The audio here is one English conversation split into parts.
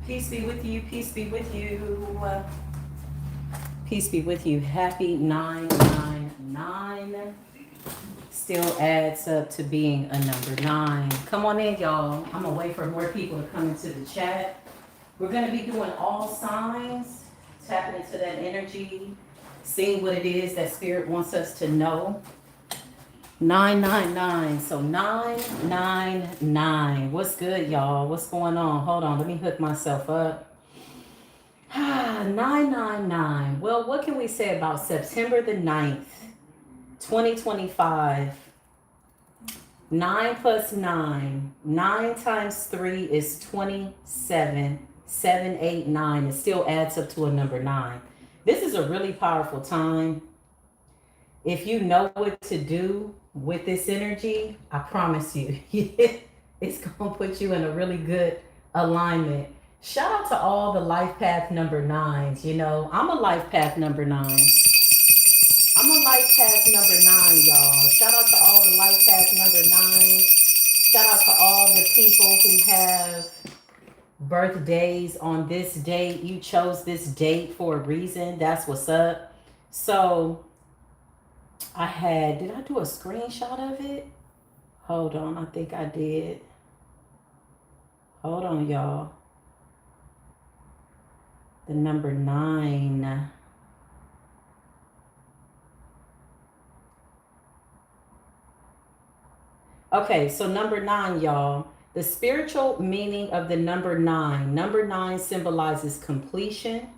Peace be with you. Peace be with you. Peace be with you. Happy 999. Still adds up to being a number 9. Come on in, y'all. I'm going to wait for more people to come into the chat. We're going to be doing all signs, tapping into that energy, seeing what it is that Spirit wants us to know. 999. So 999. What's good, y'all? What's going on? Hold on. Let me hook myself up. 999. Well, what can we say about September the 9th, 2025? 9 plus 9. 9 times 3 is 27. 7, 8, 9. It still adds up to a number 9. This is a really powerful time. If you know what to do with this energy, I promise you, it's going to put you in a really good alignment. Shout out to all the life path number 9s. You know, I'm a life path number 9. I'm a life path number 9, y'all. Shout out to all the life path number 9. Shout out to all the people who have birthdays on this date. You chose this date for a reason. That's what's up. So did I do a screenshot of it? Hold on, I think I did. Hold on, y'all. The number 9. Okay, so number 9, y'all. The spiritual meaning of the number 9. Number 9 symbolizes completion,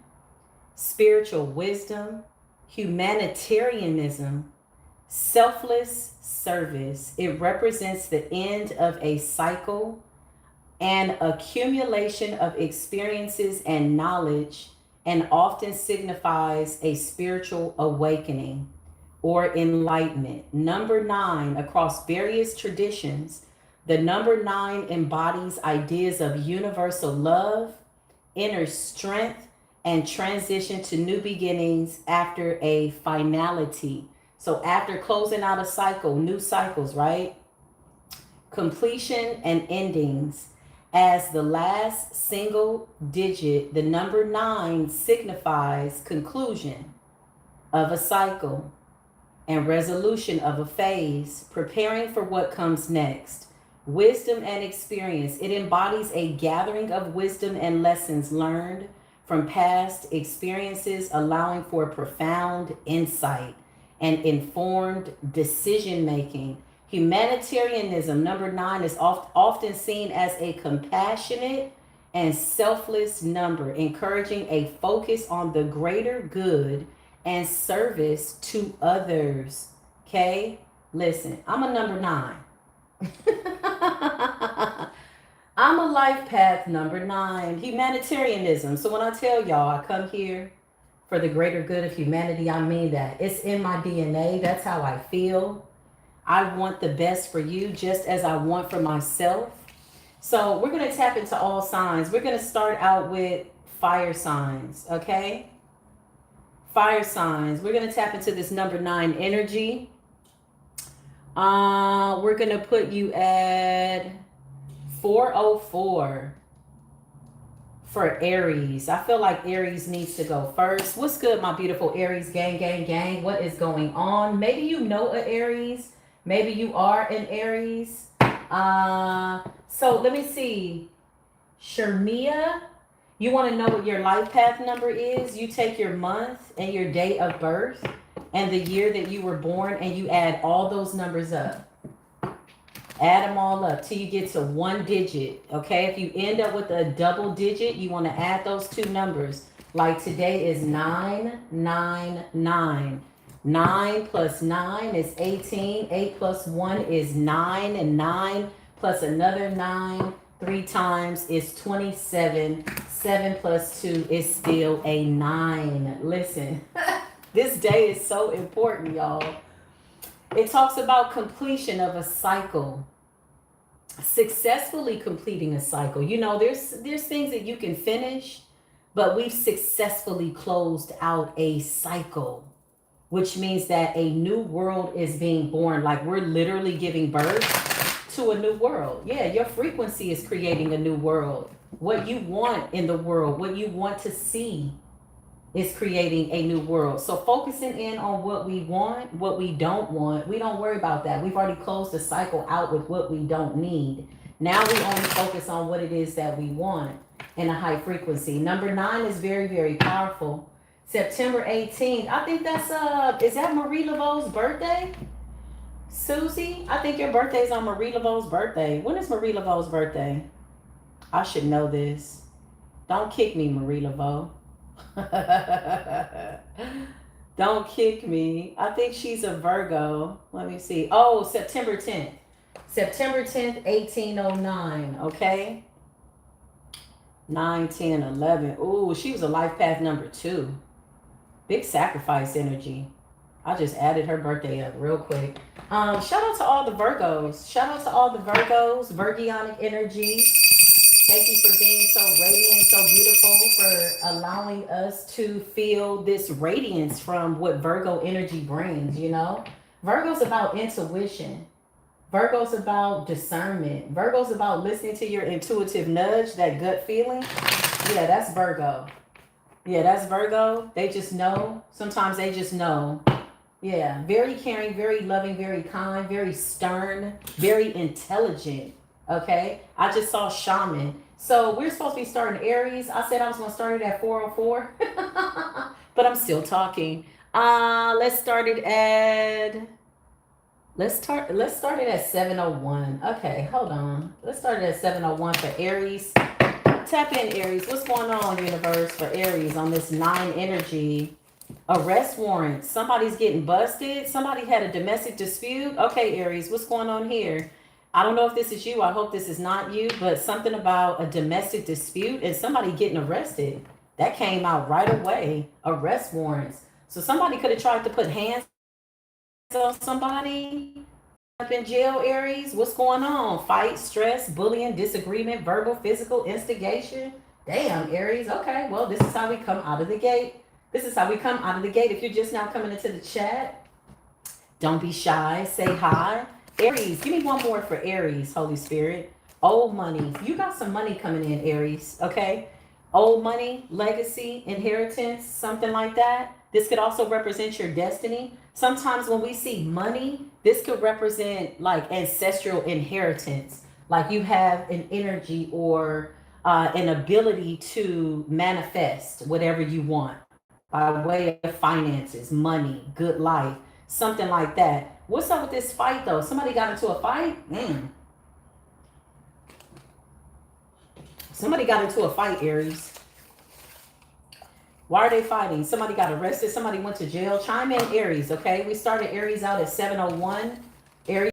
spiritual wisdom, humanitarianism, selfless service. It represents the end of a cycle and accumulation of experiences and knowledge, and often signifies a spiritual awakening or enlightenment. Number 9, across various traditions, the number 9 embodies ideas of universal love, inner strength, and transition to new beginnings after a finality. So after closing out a cycle, new cycles, right? Completion and endings. As the last single digit, the number 9 signifies conclusion of a cycle and resolution of a phase, preparing for what comes next. Wisdom and experience. It embodies a gathering of wisdom and lessons learned from past experiences, allowing for profound insight and informed decision making. Humanitarianism, number 9, is often seen as a compassionate and selfless number, encouraging a focus on the greater good and service to others. Okay? Listen, I'm a number 9. I'm a life path number 9. Humanitarianism. So when I tell y'all I come here for the greater good of humanity, I mean that. It's in my DNA. That's how I feel. I want the best for you just as I want for myself. So we're going to tap into all signs. We're going to start out with fire signs, okay? Fire signs. We're going to tap into this number 9 energy. We're going to put you at 404 for Aries. I feel like Aries needs to go first. What's good, my beautiful Aries gang, gang, gang? What is going on? Maybe you know an Aries. Maybe you are an Aries. So let me see. Shermia, you want to know what your life path number is? You take your month and your date of birth and the year that you were born, and you add all those numbers up. Add them all up till you get to 1 digit. Okay, if you end up with a double digit, you want to add those 2 numbers. Like today is 999. 9 plus 9 is 18. 8 plus 1 is 9. And 9 plus another 9 3 times is 27. 7 plus 2 is still a 9. Listen, this day is so important, y'all. It talks about completion of a cycle. Successfully completing a cycle. You know, there's things that you can finish, but we've successfully closed out a cycle, which means that a new world is being born. Like we're literally giving birth to a new world. Yeah, your frequency is creating a new world. What you want in the world, what you want to see, is creating a new world. So focusing in on what we want, what we don't want, we don't worry about that. We've already closed the cycle out with what we don't need. Now we only focus on what it is that we want in a high frequency. Number 9 is very, very powerful. September 18th. I think that's is that Marie Laveau's birthday? Susie, I think your birthday is on Marie Laveau's birthday. When is Marie Laveau's birthday? I should know this. Don't kick me, Marie Laveau. Don't kick me. I think she's a Virgo. Let me see. Oh, September 10th. September 10th, 1809. Okay. 9, 10, 11. Ooh, she was a life path number 2. Big sacrifice energy. I just added her birthday up real quick. Shout out to all the Virgos. Shout out to all the Virgos. Virgionic energy. Thank you for being so radiant, so beautiful, for allowing us to feel this radiance from what Virgo energy brings, you know? Virgo's about intuition. Virgo's about discernment. Virgo's about listening to your intuitive nudge, that gut feeling. Yeah, that's Virgo. Yeah, that's Virgo. They just know. Sometimes they just know. Yeah, very caring, very loving, very kind, very stern, very intelligent. Okay, I just saw shaman. So we're supposed to be starting Aries. I said I was going to start it at 4:04, but I'm still talking. Let's start it at 7:01. Okay, hold on. Let's start it at 7:01 for Aries. Tap in, Aries. What's going on, universe, for Aries on this 9 energy? Arrest warrant. Somebody's getting busted. Somebody had a domestic dispute. Okay, Aries, what's going on here? I don't know if this is you. I hope this is not you, but something about a domestic dispute and somebody getting arrested. That came out right away. Arrest warrants. So somebody could have tried to put hands on somebody. Up in jail, Aries. What's going on? Fight, stress, bullying, disagreement, verbal, physical, instigation. Damn, Aries. Okay, well, this is how we come out of the gate. This is how we come out of the gate. If you're just now coming into the chat, don't be shy. Say hi. Aries, give me one more for Aries, Holy Spirit. Old money. You got some money coming in, Aries, okay? Old money, legacy, inheritance, something like that. This could also represent your destiny. Sometimes when we see money, this could represent like ancestral inheritance. Like you have an energy or an ability to manifest whatever you want by way of finances, money, good life, something like that. What's up with this fight though? Somebody got into a fight? Man. Somebody got into a fight, Aries. Why are they fighting? Somebody got arrested. Somebody went to jail. Chime in, Aries, okay? We started Aries out at 7:01. Aries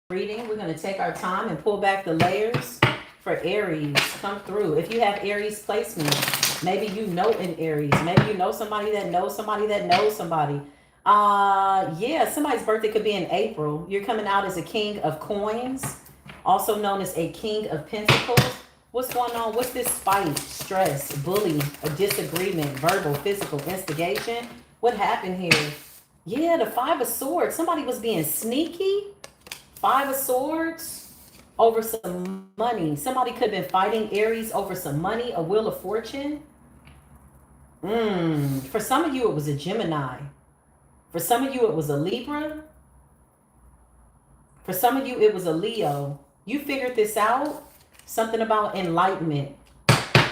reading. We're going to take our time and pull back the layers for Aries. Come through. If you have Aries placement, maybe you know an Aries. Maybe you know somebody that knows somebody that knows somebody. Yeah, somebody's birthday could be in April. You're coming out as a king of coins, also known as a king of pentacles. What's going on? What's this fight, stress, bully, a disagreement, verbal, physical, instigation? What happened here? Yeah, the 5 of Swords. Somebody was being sneaky. 5 of Swords over some money. Somebody could have been fighting Aries over some money, a Wheel of Fortune. For some of you, it was a Gemini. For some of you, it was a Libra. For some of you, it was a Leo. You figured this out. Something about enlightenment.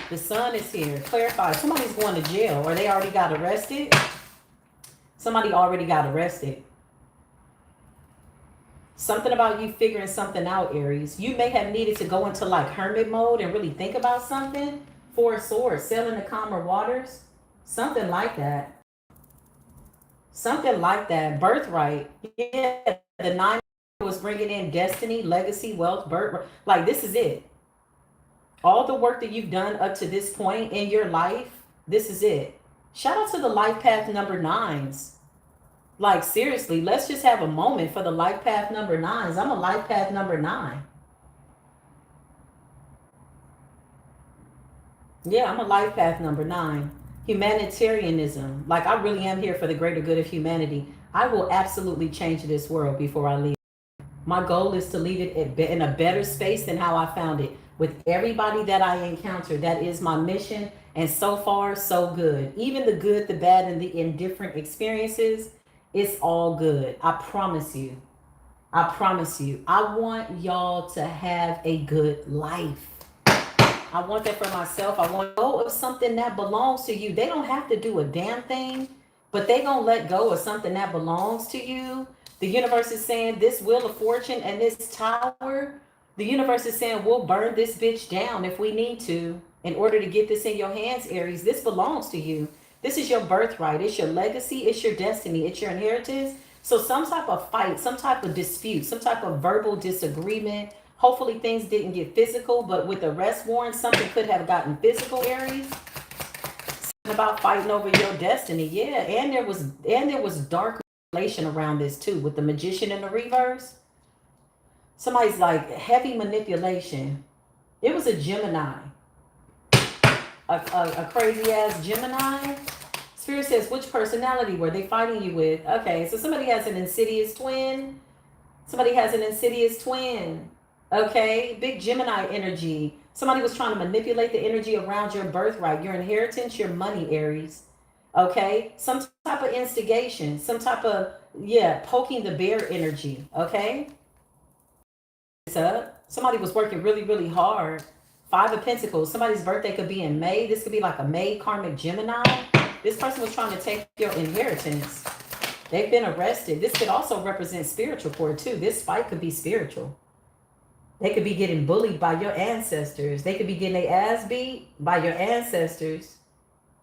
The sun is here. Clarify. Somebody's going to jail or they already got arrested. Somebody already got arrested. Something about you figuring something out, Aries. You may have needed to go into like hermit mode and really think about something. 4 of Swords. Sailing the calmer waters. Something like that. Something like that. Birthright. Yeah. The 9 was bringing in destiny, legacy, wealth, birth. Like this is it. All the work that you've done up to this point in your life, this is it. Shout out to the life path number 9s. Like seriously, let's just have a moment for the life path number 9s. I'm a life path number 9. Yeah, I'm a life path number 9. Humanitarianism. Like I really am here for the greater good of humanity. I will absolutely change this world before I leave. My goal is to leave it in a better space than how I found it. with everybody that I encounter. That is my mission. And so far, so good. Even the good, the bad, and the indifferent experiences, it's all good. I promise you. I promise you. I want y'all to have a good life. I want that for myself. I want to go of something that belongs to you. They don't have to do a damn thing, but they gonna let go of something that belongs to you. The universe is saying this wheel of fortune and this tower. The universe is saying we'll burn this bitch down if we need to in order to get this in your hands, Aries. This belongs to you. This is your birthright. It's your legacy. It's your destiny. It's your inheritance. So some type of fight, some type of dispute, some type of verbal disagreement. Hopefully things didn't get physical, but with arrest warrant, something could have gotten physical, Aries. Something about fighting over your destiny. Yeah, and there was dark manipulation around this too, with the magician in the reverse. Somebody's like heavy manipulation. It was a Gemini. A crazy ass Gemini. Spirit says, which personality were they fighting you with? Okay, so somebody has an insidious twin. Somebody has an insidious twin. Okay, big Gemini energy. Somebody was trying to manipulate the energy around your birthright, your inheritance, your money, Aries. Okay, some type of instigation, some type of, yeah, poking the bear energy. Okay, somebody was working really, really hard. Five of Pentacles. Somebody's birthday could be in May. This could be like a May karmic Gemini. This person was trying to take your inheritance. They've been arrested. This could also represent spiritual court too. This fight could be spiritual. They could be getting bullied by your ancestors. They could be getting their ass beat by your ancestors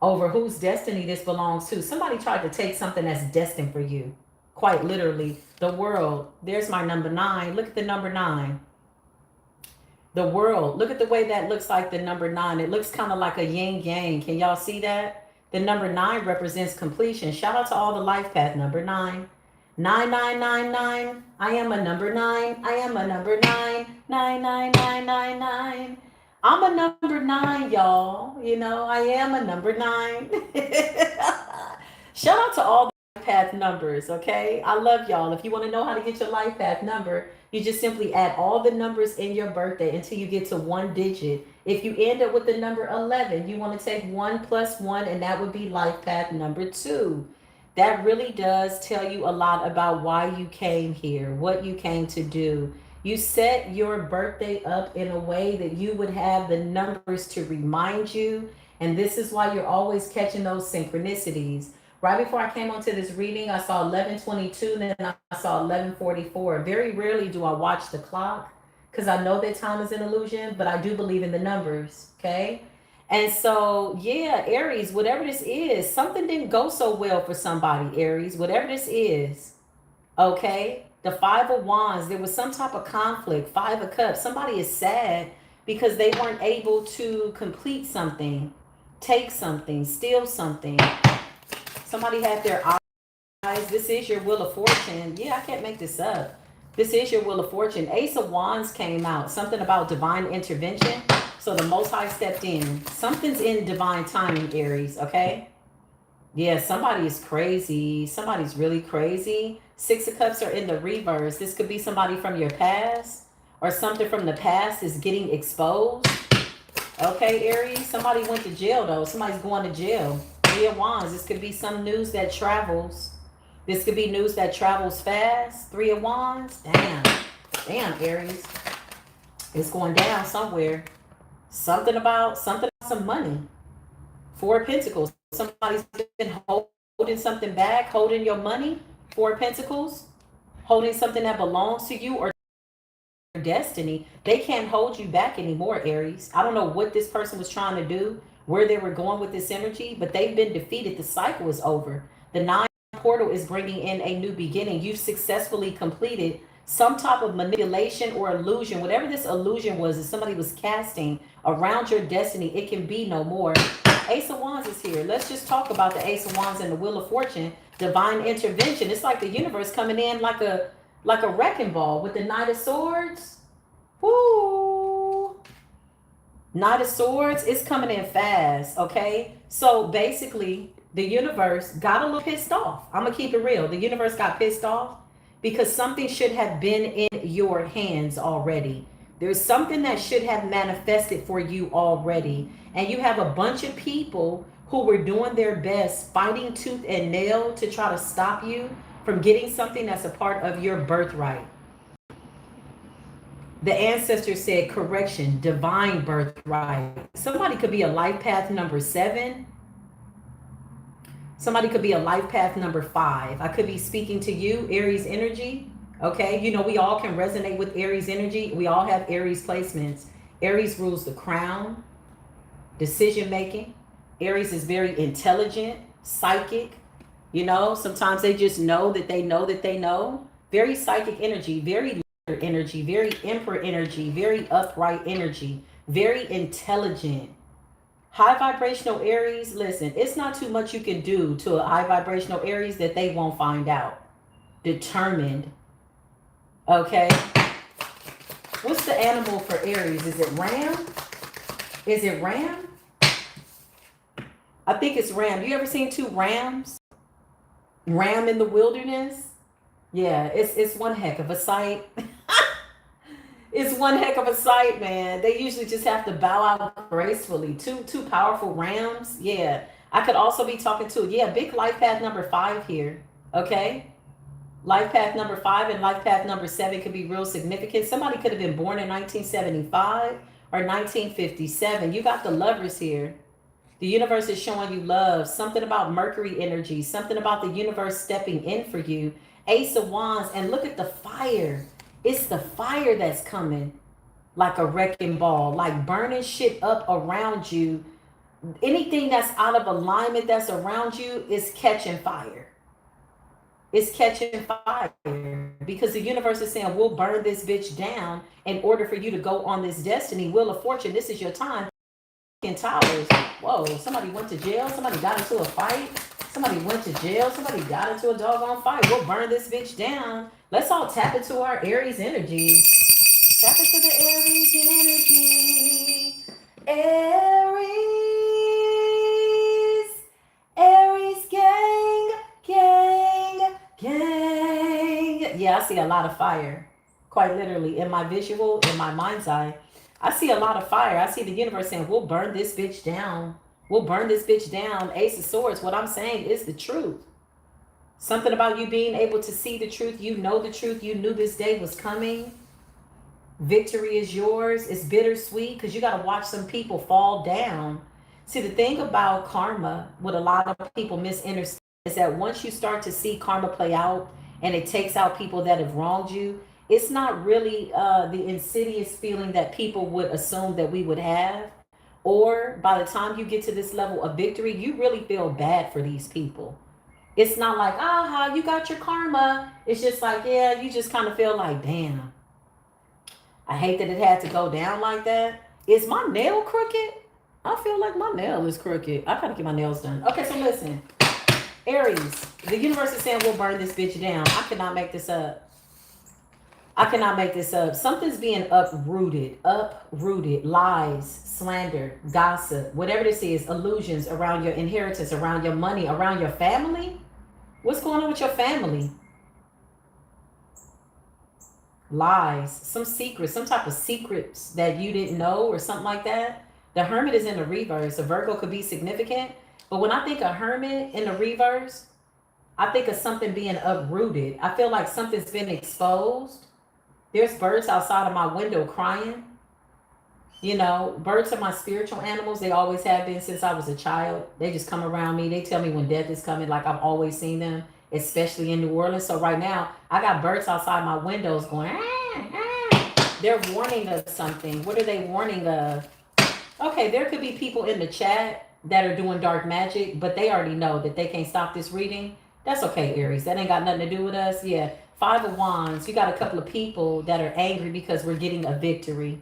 over whose destiny this belongs to. Somebody tried to take something that's destined for you. Quite literally. The world. There's my number 9. Look at the number 9. The world. Look at the way that looks like the number 9. It looks kind of like a yin yang. Can y'all see that? The number 9 represents completion. Shout out to all the life path number 9. 9999. I am a number 9. I am a number 9. 99999. I'm a number 9, y'all. You know, I am a number 9. Shout out to all the life path numbers, okay? I love y'all. If you want to know how to get your life path number, you just simply add all the numbers in your birthday until you get to 1 digit. If you end up with the number 11, you want to take 1 plus 1, and that would be life path number 2. That really does tell you a lot about why you came here, what you came to do. You set your birthday up in a way that you would have the numbers to remind you. And this is why you're always catching those synchronicities. Right before I came onto this reading, I saw 11:22, and then I saw 11:44. Very rarely do I watch the clock because I know that time is an illusion, but I do believe in the numbers, okay? And so, yeah, Aries, whatever this is, something didn't go so well for somebody, Aries, whatever this is, okay? The 5 of Wands, there was some type of conflict. 5 of Cups, somebody is sad because they weren't able to complete something, take something, steal something. Somebody had their eyes. This is your Wheel of Fortune. Yeah, I can't make this up. This is your Wheel of Fortune. Ace of Wands came out. Something about divine intervention. So the Most High stepped in. Something's in divine timing, Aries, okay? Yeah, somebody is crazy. Somebody's really crazy. 6 of Cups are in the reverse. This could be somebody from your past, or something from the past is getting exposed. Okay, Aries, somebody went to jail, though. Somebody's going to jail. 3 of Wands. This could be some news that travels. This could be news that travels fast. 3 of Wands. Damn. Damn, Aries. It's going down somewhere. Something about some money. 4 of Pentacles. Somebody's been holding something back, holding your money. 4 of Pentacles. Holding something that belongs to you or your destiny. They can't hold you back anymore, Aries. I don't know what this person was trying to do, where they were going with this energy, but they've been defeated. The cycle is over. The 9 portal is bringing in a new beginning. You've successfully completed some type of manipulation or illusion. Whatever this illusion was that somebody was casting around your destiny, it can be no more. Ace of Wands is here. Let's just talk about the Ace of Wands and the Wheel of Fortune. Divine intervention. It's like the universe coming in like a wrecking ball with the Knight of Swords. Woo! Knight of Swords is coming in fast, okay? So basically, the universe got a little pissed off. I'm going to keep it real. The universe got pissed off because something should have been in your hands already. There's something that should have manifested for you already. And you have a bunch of people who were doing their best, fighting tooth and nail to try to stop you from getting something that's a part of your birthright. The ancestors said correction, divine birthright. Somebody could be a life path number 7. Somebody could be a life path number 5. I could be speaking to you, Aries energy. Okay, you know, we all can resonate with Aries energy. We all have Aries placements. Aries rules the crown, decision making. Aries is very intelligent, psychic. You know, sometimes they just know that they know that they know. Very psychic energy, very energy, very emperor energy, very upright energy, very intelligent. High vibrational Aries, listen, it's not too much you can do to a high vibrational Aries that they won't find out. Determined. Okay. What's the animal for Aries? Is it ram? Is it ram? I think it's ram. You ever seen 2 rams? Ram in the wilderness? Yeah, it's one heck of a sight. It's one heck of a sight, man. They usually just have to bow out gracefully. Two powerful rams. Yeah. I could also be talking to, yeah, big life path number 5 here. Okay. Life path number 5 and life path number 7 could be real significant. Somebody could have been born in 1975 or 1957. You got the lovers here. The universe is showing you love. Something about Mercury energy. Something about the universe stepping in for you. Ace of Wands. And look at the fire. It's the fire that's coming like a wrecking ball, like burning shit up around you. Anything that's out of alignment that's around you is catching fire. It's catching fire because the universe is saying, we'll burn this bitch down in order for you to go on this destiny. Wheel of Fortune, this is your time. In towers. Whoa, somebody went to jail. Somebody got into a fight. Somebody went to jail. Somebody got into a doggone fight. We'll burn this bitch down. Let's all tap into our Aries energy. Tap into the Aries energy. Aries. Aries gang. Gang. Gang. Yeah, I see a lot of fire. Quite literally. In my visual, in my mind's eye. I see a lot of fire. I see the universe saying, we'll burn this bitch down. We'll burn this bitch down. Ace of Swords. What I'm saying is the truth. Something about you being able to see the truth. You know the truth. You knew this day was coming. Victory is yours. It's bittersweet because you got to watch some people fall down. See, the thing about karma, what a lot of people misunderstand is that once you start to see karma play out and it takes out people that have wronged you, it's not really the insidious feeling that people would assume that we would have. Or by the time you get to this level of victory, you really feel bad for these people. It's not like, aha, you got your karma. It's just like, yeah, you just kind of feel like, damn, I hate that it had to go down like that. Is my nail crooked? I feel like my nail is crooked. I gotta get my nails done. Okay, so listen. Aries, the universe is saying we'll burn this bitch down. I cannot make this up. I cannot make this up. Something's being uprooted, lies, slander, gossip, whatever this is, illusions around your inheritance, around your money, around your family. What's going on with your family? Lies, some secrets, some type of secrets that you didn't know or something like that. The Hermit is in the reverse. A Virgo could be significant. But when I think of Hermit in the reverse, I think of something being uprooted. I feel like something's been exposed. There's birds outside of my window crying. You know, birds are my spiritual animals. They always have been since I was a child. They just come around me. They tell me when death is coming, like I've always seen them, especially in New Orleans. So right now, I got birds outside my windows going, ah, ah. They're warning of something. What are they warning of? Okay, there could be people in the chat that are doing dark magic, but they already know that they can't stop this reading. That's okay, Aries. That ain't got nothing to do with us. Yeah. 5 of Wands. You got a couple of people that are angry because we're getting a victory.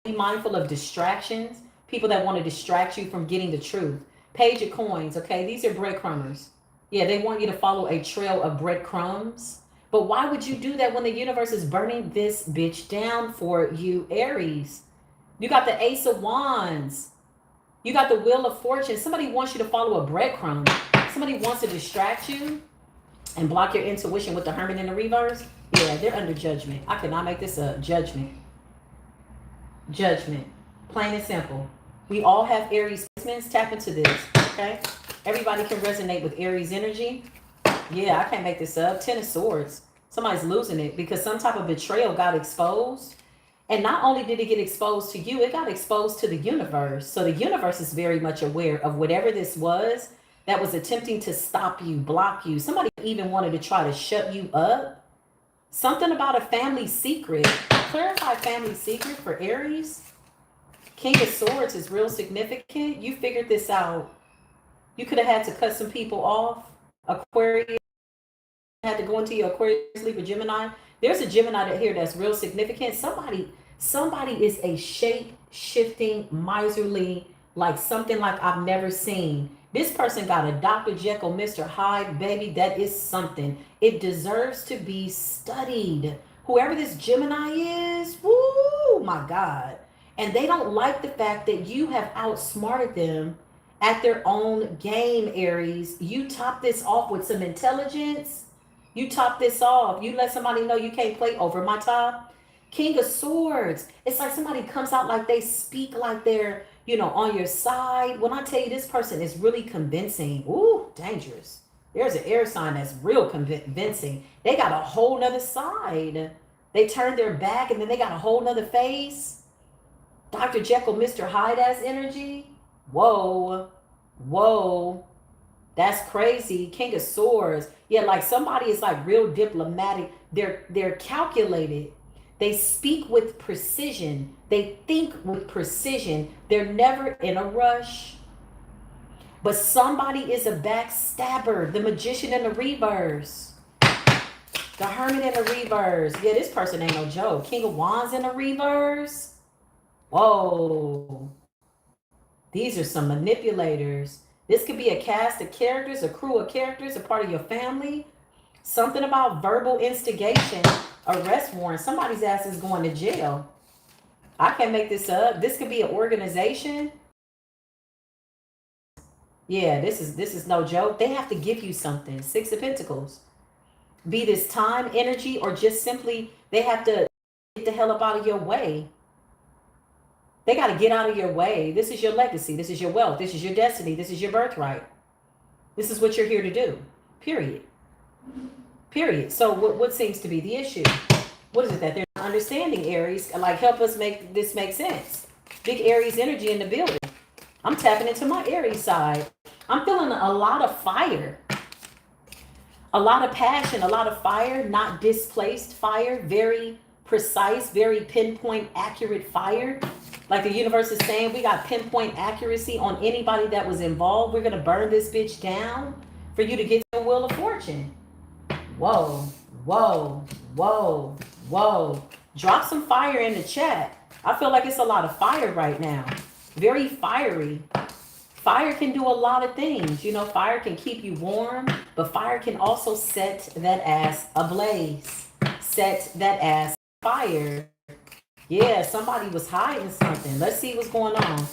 Be mindful of distractions. People that want to distract you from getting the truth. Page of Coins. Okay. These are breadcrumbers. Yeah. They want you to follow a trail of breadcrumbs. But why would you do that when the universe is burning this bitch down for you, Aries? You got the Ace of Wands. You got the Wheel of Fortune. Somebody wants you to follow a breadcrumb. Somebody wants to distract you and block your intuition with the Hermit in the reverse. Yeah, Yeah, they're under judgment. I cannot make this up. Judgment. Judgment. Plain and simple. We all have Aries placements. Tap into this. Okay? Everybody can resonate with Aries energy. Yeah, I can't make this up. Ten of Swords. Somebody's losing it because some type of betrayal got exposed. And not only did it get exposed to you, it got exposed to the universe. So the universe is very much aware of whatever this was that was attempting to stop you, block you. Somebody even wanted to try to shut you up. Something about a family secret. Clarify family secret for Aries. King of Swords is real significant. You figured this out. You could have had to cut some people off. Aquarius had to go into your Aquarius, Libra, Gemini. There's a Gemini here that's real significant. Somebody is a shape-shifting, miserly, like something like I've never seen. This person got a Dr. Jekyll, Mr. Hyde, baby. That is something. It deserves to be studied. Whoever this Gemini is, woo, my God. And they don't like the fact that you have outsmarted them at their own game, Aries. You top this off with some intelligence. You top this off. You let somebody know you can't play over my top. King of Swords. It's like somebody comes out like they speak like they're, on your side. When I tell you this person is really convincing. Ooh, dangerous. There's an air sign that's real convincing. They got a whole nother side. They turn their back and then they got a whole nother face. Dr. Jekyll, Mr. Hyde ass energy. Whoa. Whoa. That's crazy. King of Swords. Yeah, like somebody is like real diplomatic. They're calculated. They speak with precision. They think with precision. They're never in a rush. But somebody is a backstabber. The Magician in the reverse. The Hermit in the reverse. Yeah, this person ain't no joke. King of Wands in the reverse. Whoa. These are some manipulators. This could be a cast of characters, a crew of characters, a part of your family. Something about verbal instigation, arrest warrant. Somebody's ass is going to jail. I can't make this up. This could be an organization. Yeah, this is no joke. They have to give you something. Six of Pentacles. Be this time, energy, or just simply they have to get the hell up out of your way. They got to get out of your way. This is your legacy. This is your wealth. This is your destiny. This is your birthright. This is what you're here to do. Period. Period. So what seems to be the issue? What is it that they're not understanding, Aries? Like, help us make this make sense. Big Aries energy in the building. I'm tapping into my Aries side. I'm feeling a lot of fire. A lot of passion, a lot of fire, not displaced fire. Very precise, very pinpoint, accurate fire. Like the universe is saying, we got pinpoint accuracy on anybody that was involved. We're going to burn this bitch down for you to get your wheel of fortune. Whoa, whoa, whoa, whoa. Drop some fire in the chat. I feel like it's a lot of fire right now. Very fiery. Fire can do a lot of things. Fire can keep you warm, but fire can also set that ass ablaze. Set that ass fire. Yeah, somebody was hiding something. Let's see what's going on.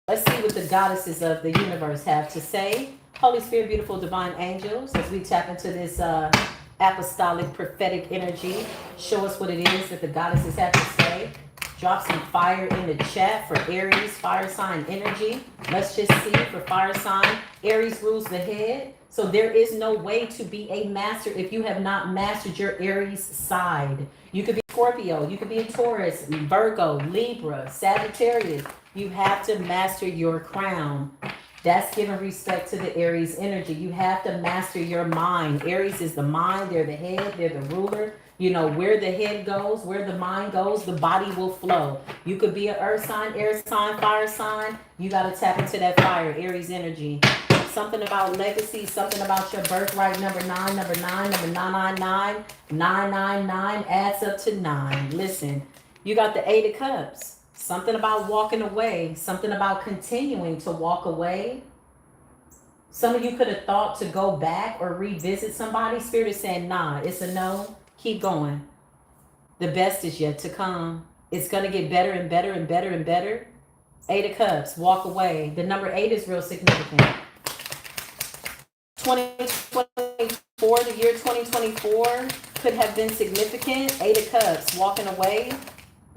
Let's see what the goddesses of the universe have to say. Holy Spirit, beautiful divine angels, as we tap into this apostolic prophetic energy, show us what it is that the goddesses have to say. Drop some fire in the chat for Aries fire sign energy. Let's just see for fire sign. Aries rules the head. So there is no way to be a master if you have not mastered your Aries side. You could be Scorpio, you could be a Taurus, Virgo, Libra, Sagittarius. You have to master your crown. That's giving respect to the Aries energy. You have to master your mind. Aries is the mind, they're the head, they're the ruler. Where the head goes, where the mind goes, the body will flow. You could be an earth sign, air sign, fire sign. You got to tap into that fire, Aries energy. Something about legacy, something about your birthright, number 9, number 999, 999 adds up to 9. Listen, you got the 8 of Cups. Something about walking away, something about continuing to walk away. Some of you could have thought to go back or revisit somebody. Spirit is saying, nah, it's a no. Keep going. The best is yet to come. It's going to get better and better and better and better. 8 of Cups, walk away. The number 8 is real significant. 2024, the year 2024, could have been significant. 8 of Cups, walking away.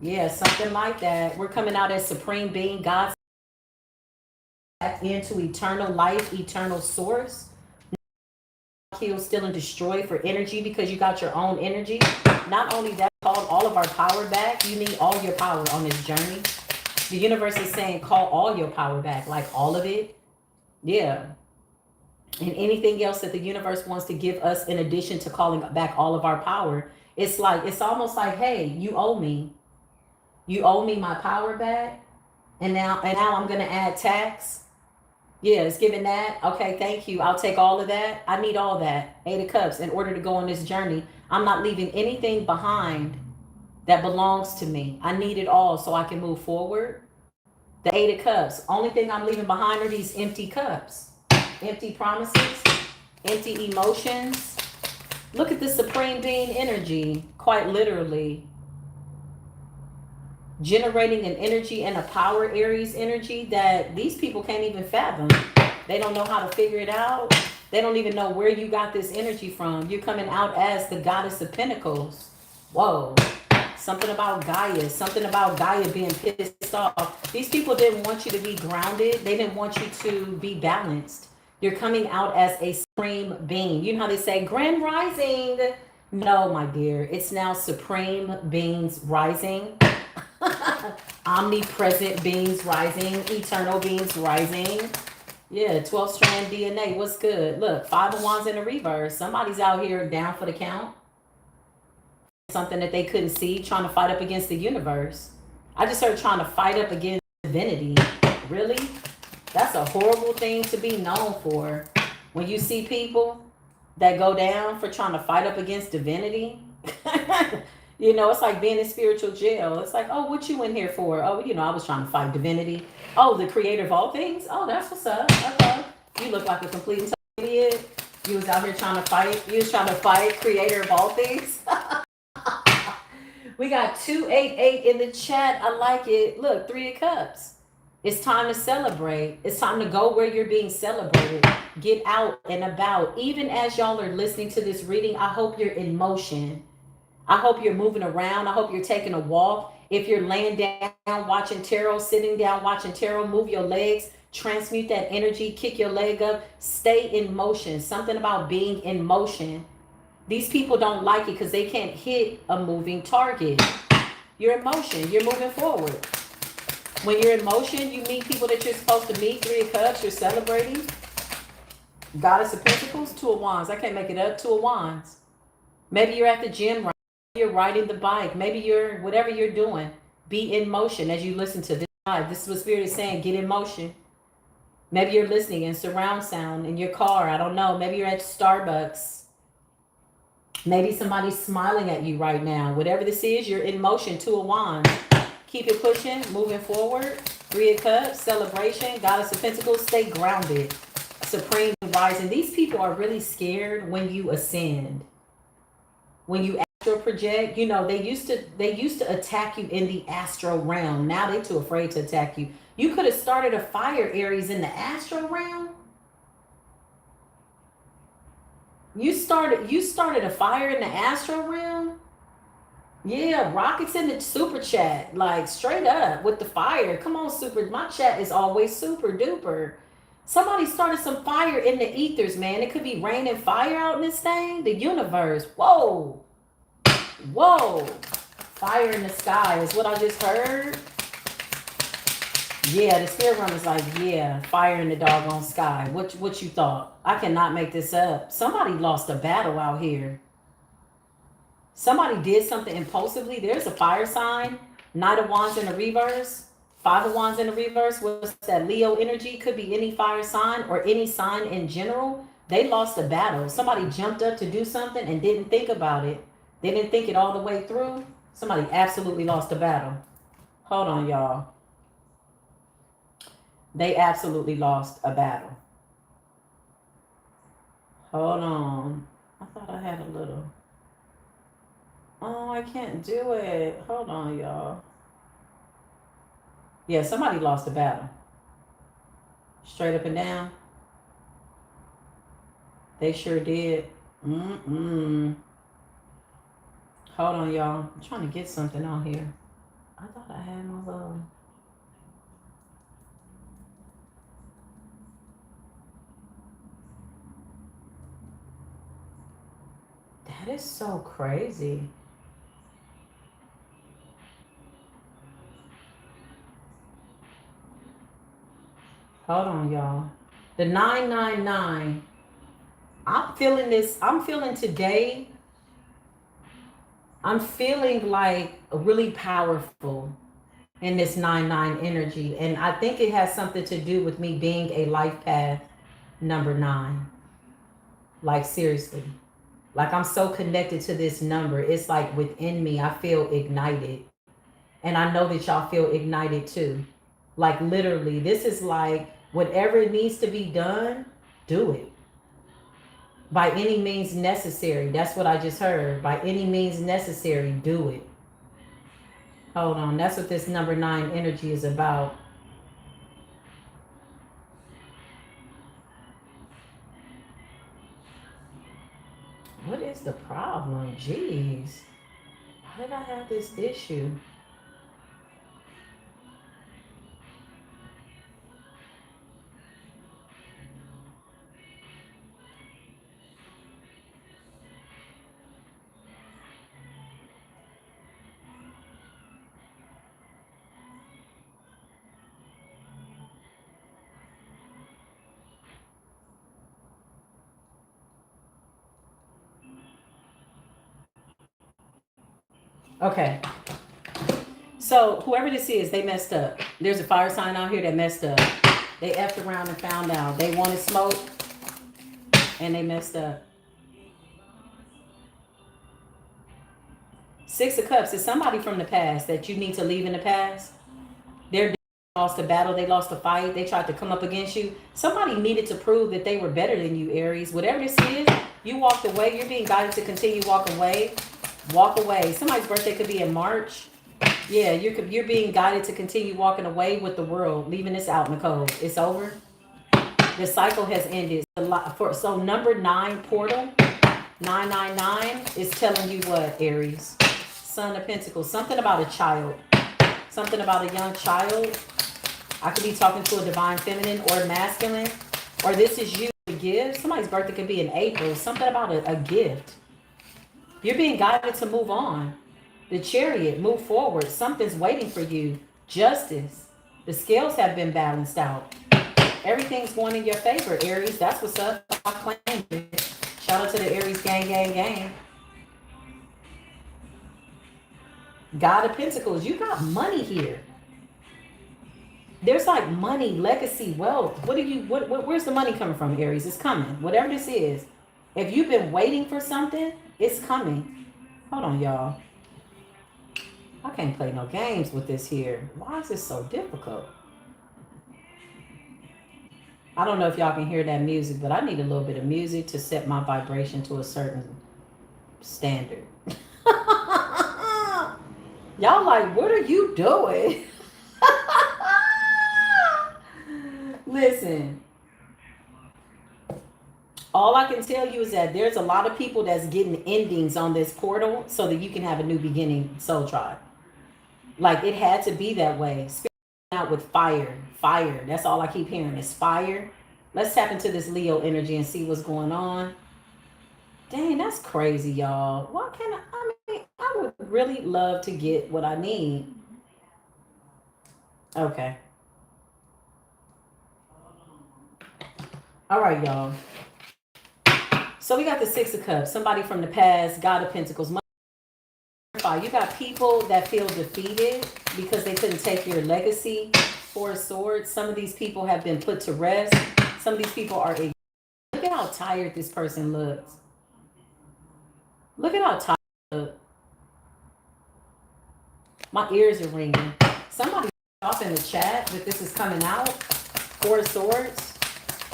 Yeah, something like that. We're coming out as supreme being, God's back into eternal life, eternal source. Kill, steal, and destroy for energy because you got your own energy. Not only that, called all of our power back. You need all your power on this journey. The universe is saying call all your power back, like all of it. Yeah. And anything else that the universe wants to give us in addition to calling back all of our power. It's like, it's almost like, hey, you owe me. You owe me my power back. And now I'm gonna add tax. Yeah, it's giving that. Okay, thank you. I'll take all of that. I need all that. 8 of Cups in order to go on this journey. I'm not leaving anything behind that belongs to me. I need it all so I can move forward. The 8 of Cups. Only thing I'm leaving behind are these empty cups. Empty promises, empty emotions. Look at the supreme being energy, quite literally. Generating an energy and a power, Aries energy, that these people can't even fathom. They don't know how to figure it out. They don't even know where you got this energy from. You're coming out as the goddess of pentacles. Whoa. Something about Gaia. Something about Gaia being pissed off. These people didn't want you to be grounded. They didn't want you to be balanced. You're coming out as a supreme being. You know how they say, Grand Rising. No, my dear. It's now supreme beings rising. Omnipresent beings rising, eternal beings rising. Yeah, 12 strand DNA. What's good? Look, 5 of Wands in the reverse. Somebody's out here down for the count. Something that they couldn't see, trying to fight up against the universe. I just heard trying to fight up against divinity. Really? That's a horrible thing to be known for. When you see people that go down for trying to fight up against divinity. You know, it's like being in spiritual jail. It's like, oh, what you in here for? Oh, you know, I was trying to fight divinity. Oh, the creator of all things? Oh, that's what's up. Okay. You look like a complete and total idiot. You was out here trying to fight. You was trying to fight creator of all things. We got 288 in the chat. I like it. Look, 3 of Cups. It's time to celebrate. It's time to go where you're being celebrated. Get out and about. Even as y'all are listening to this reading, I hope you're in motion. I hope you're moving around. I hope you're taking a walk. If you're laying down watching tarot, sitting down watching tarot, move your legs, transmute that energy, kick your leg up, stay in motion. Something about being in motion. These people don't like it because they can't hit a moving target. You're in motion. You're moving forward. When you're in motion, you meet people that you're supposed to meet. 3 of Cups, you're celebrating. Goddess of Pentacles, 2 of Wands. I can't make it up. 2 of Wands. Maybe you're at the gym right. You're riding the bike. Maybe you're, whatever you're doing, be in motion as you listen to this live. This is what Spirit is saying. Get in motion. Maybe you're listening in surround sound in your car. I don't know. Maybe you're at Starbucks. Maybe somebody's smiling at you right now. Whatever this is, you're in motion. 2 of Wands. Keep it pushing, moving forward. 3 of Cups, celebration. Goddess of Pentacles, stay grounded. Supreme rising. These people are really scared when you ascend. When you astral project, you know, they used to attack you in the astral realm. Now they're too afraid to attack you. You could have started a fire, Aries, in the astral realm. You started a fire in the astral realm. Yeah, rockets in the super chat, like straight up with the fire. Come on, super. My chat is always super duper. Somebody started some fire in the ethers, man. It could be rain and fire out in this thing. The universe. Whoa. Whoa. Fire in the sky is what I just heard. Yeah, the spirit realm is like, yeah, fire in the doggone sky. What you thought? I cannot make this up. Somebody lost a battle out here. Somebody did something impulsively. There's a fire sign. Knight of Wands in the reverse. 5 of Wands in the reverse. What's that? Leo energy. Could be any fire sign or any sign in general. They lost a battle. Somebody jumped up to do something and didn't think about it. They didn't think it all the way through. Somebody absolutely lost a battle. Hold on, y'all. They absolutely lost a battle. Hold on. I thought I had a little. Oh, I can't do it. Hold on, y'all. Yeah, somebody lost a battle. Straight up and down. They sure did. Hold on, y'all. I'm trying to get something on here. I thought I had my little... That is so crazy. Hold on, y'all. The 999. I'm feeling this. I'm feeling today. I'm feeling like really powerful in this 9-9 energy. And I think it has something to do with me being a life path number 9. Like, seriously. Like, I'm so connected to this number. It's like within me, I feel ignited. And I know that y'all feel ignited too. Like, literally, this is like whatever needs to be done, do it. By any means necessary. That's what I just heard. By any means necessary, do it. Hold on. That's what this number 9 energy is about. What is the problem? Jeez. Why did I have this issue? Okay. So whoever this is, they messed up. There's a fire sign out here that messed up. They effed around and found out. They wanted smoke and they messed up. 6 of Cups is somebody from the past that you need to leave in the past. They're lost a battle. They lost a fight. They tried to come up against you. Somebody needed to prove that they were better than you, Aries. Whatever this is, you walked away. You're being guided to continue walking away. Walk away. Somebody's birthday could be in March. Yeah, you're being guided to continue walking away with the world, leaving this out in the cold. It's over. The cycle has ended. So number 9 portal, 999 is telling you what, Aries? Son of Pentacles. Something about a child. Something about a young child. I could be talking to a divine feminine or masculine. Or this is you, a gift. Somebody's birthday could be in April. Something about a gift. You're being guided to move on. The Chariot, move forward. Something's waiting for you. Justice. The scales have been balanced out. Everything's going in your favor, Aries. That's what's up. I claim it. Shout out to the Aries gang, gang, gang. God of Pentacles. You got money here. There's like money, legacy, wealth. Where's the money coming from, Aries? It's coming. Whatever this is. If you've been waiting for something, it's coming. Hold on, y'all. I can't play no games with this here. Why is this so difficult? I don't know if y'all can hear that music, but I need a little bit of music to set my vibration to a certain standard. Y'all like, what are you doing? Listen. All I can tell you is that there's a lot of people that's getting endings on this portal so that you can have a new beginning, soul tribe. Like, it had to be that way. Spirit out with fire. Fire. That's all I keep hearing is fire. Let's tap into this Leo energy and see what's going on. Dang, that's crazy, y'all. Why can't I mean, I would really love to get what I need. Okay. All right, y'all. So we got the 6 of Cups. Somebody from the past, God of Pentacles. You got people that feel defeated because they couldn't take your legacy. 4 of Swords. Some of these people have been put to rest. Some of these people are... Look at how tired this person looks. Look at how tired they look. My ears are ringing. Somebody off in the chat that this is coming out. 4 of Swords.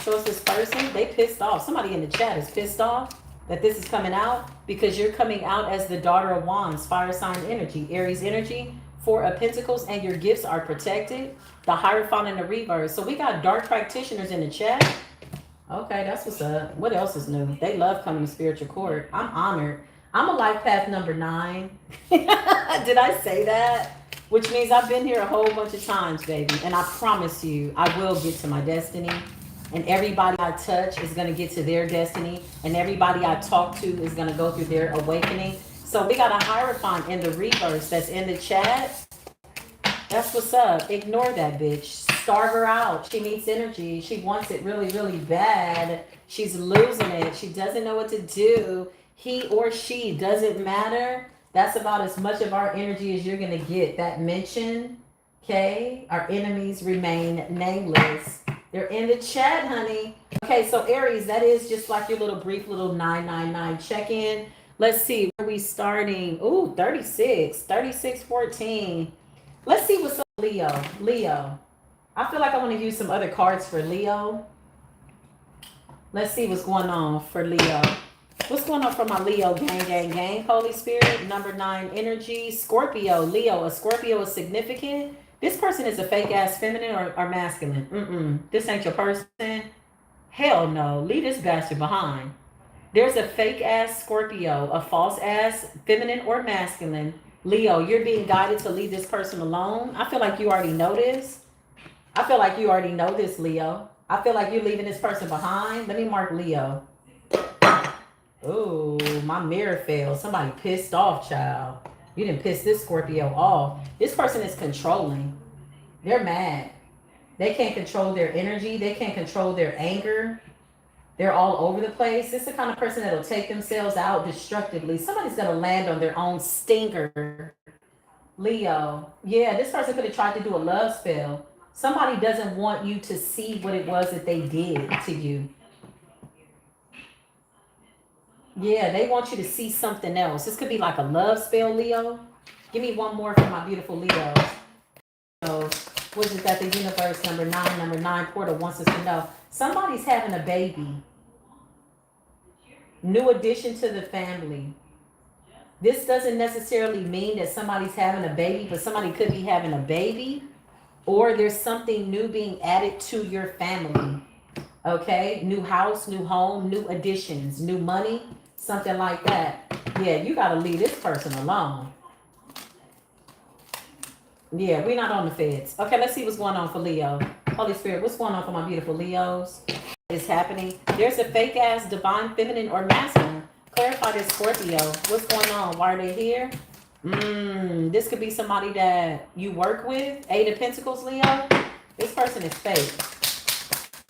Shows this person. They pissed off. Somebody in the chat is pissed off that this is coming out because you're coming out as the daughter of Wands, fire sign energy, Aries energy, 4 of Pentacles, and your gifts are protected. The Hierophant and the reverse. So we got dark practitioners in the chat. Okay, that's what's up. What else is new? They love coming to spiritual court. I'm honored. I'm a life path number 9. Did I say that? Which means I've been here a whole bunch of times, baby. And I promise you, I will get to my destiny. And everybody I touch is going to get to their destiny. And everybody I talk to is going to go through their awakening. So we got a Hierophant in the reverse that's in the chat. That's what's up. Ignore that bitch. Starve her out. She needs energy. She wants it really, really bad. She's losing it. She doesn't know what to do. He or she, doesn't matter. That's about as much of our energy as you're going to get. That mention, okay? Our enemies remain nameless. They're in the chat, honey. Okay, so Aries, that is just like your little brief little 999 check-in. Let's see, where are we starting? Ooh, 36, 14. Let's see what's up, Leo. Leo. I feel like I want to use some other cards for Leo. Let's see what's going on for Leo. What's going on for my Leo gang? Holy Spirit, number 9 energy. Scorpio, Leo. A Scorpio is significant. This person is a fake ass feminine or masculine. This ain't your person. Hell no. Leave this bastard behind. There's a fake ass Scorpio, a false ass feminine or masculine. Leo, you're being guided to leave this person alone. I feel like you already know this. I feel like you already know this, Leo. I feel like you're leaving this person behind. Let me mark Leo. Ooh, my mirror fell. Somebody pissed off, child. You didn't piss this Scorpio off. This person is controlling. They're mad. They can't control their energy. They can't control their anger. They're all over the place. This is the kind of person that'll take themselves out destructively. Somebody's going to land on their own stinger. Leo. Yeah, this person could have tried to do a love spell. Somebody doesn't want you to see what it was that they did to you. Yeah, they want you to see something else. This could be like a love spell, Leo. Give me one more for my beautiful Leos. So, what is it that the universe, number 9 portal wants us to know? Somebody's having a baby. New addition to the family. This doesn't necessarily mean that somebody's having a baby, but somebody could be having a baby. Or there's something new being added to your family. Okay? New house, new home, new additions, new money. Something like that. Yeah, you got to leave this person alone. Yeah, we're not on the feds. Okay, let's see what's going on for Leo. Holy Spirit, what's going on for my beautiful Leos? It's happening. There's a fake ass divine feminine or masculine. Clarify this Scorpio. What's going on? Why are they here? This could be somebody that you work with. 8 of Pentacles, Leo. This person is fake.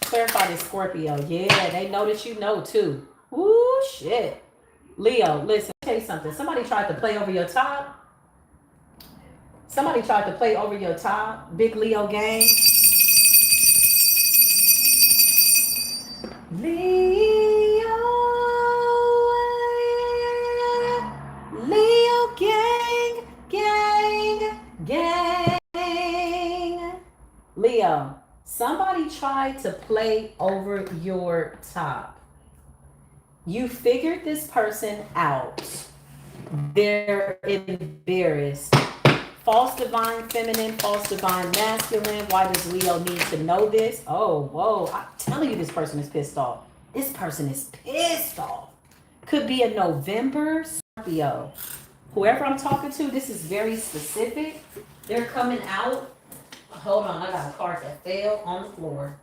Clarify this Scorpio. Yeah, they know that you know too. Ooh, shit. Leo, listen, I'll tell you something. Somebody tried to play over your top. Somebody tried to play over your top. Big Leo gang. Leo gang. Leo, somebody tried to play over your top. You figured this person out. They're embarrassed. False divine feminine, false divine masculine. Why does Leo need to know this? Oh, whoa. I'm telling you, this person is pissed off. This person is pissed off. Could be a November Scorpio. Whoever I'm talking to, this is very specific. They're coming out. Hold on, I got a card that fell on the floor.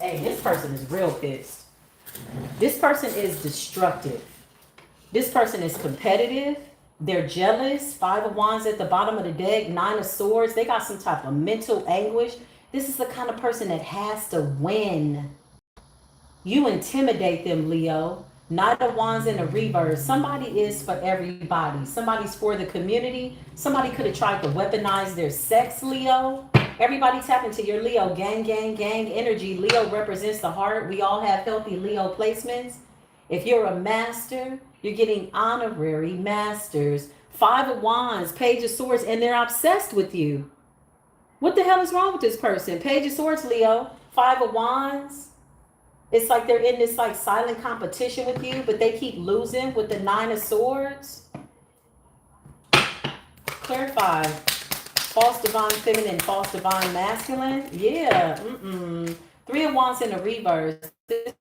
Hey, this person is real pissed. This person is destructive. This person is competitive. They're jealous. 5 of Wands at the bottom of the deck. 9 of Swords. They got some type of mental anguish. This is the kind of person that has to win. You intimidate them, Leo. 9 of Wands in a reverse. Somebody is for everybody. Somebody's for the community. Somebody could have tried to weaponize their sex, Leo. Everybody tap into your Leo gang energy. Leo represents the heart. We all have healthy Leo placements. If you're a master, you're getting honorary masters. 5 of Wands, Page of Swords, and they're obsessed with you. What the hell is wrong with this person? Page of Swords, Leo. 5 of Wands. It's like they're in this like silent competition with you, but they keep losing with the 9 of Swords. Clarify. False divine feminine, false divine masculine. Yeah. Three of Wands in the reverse. This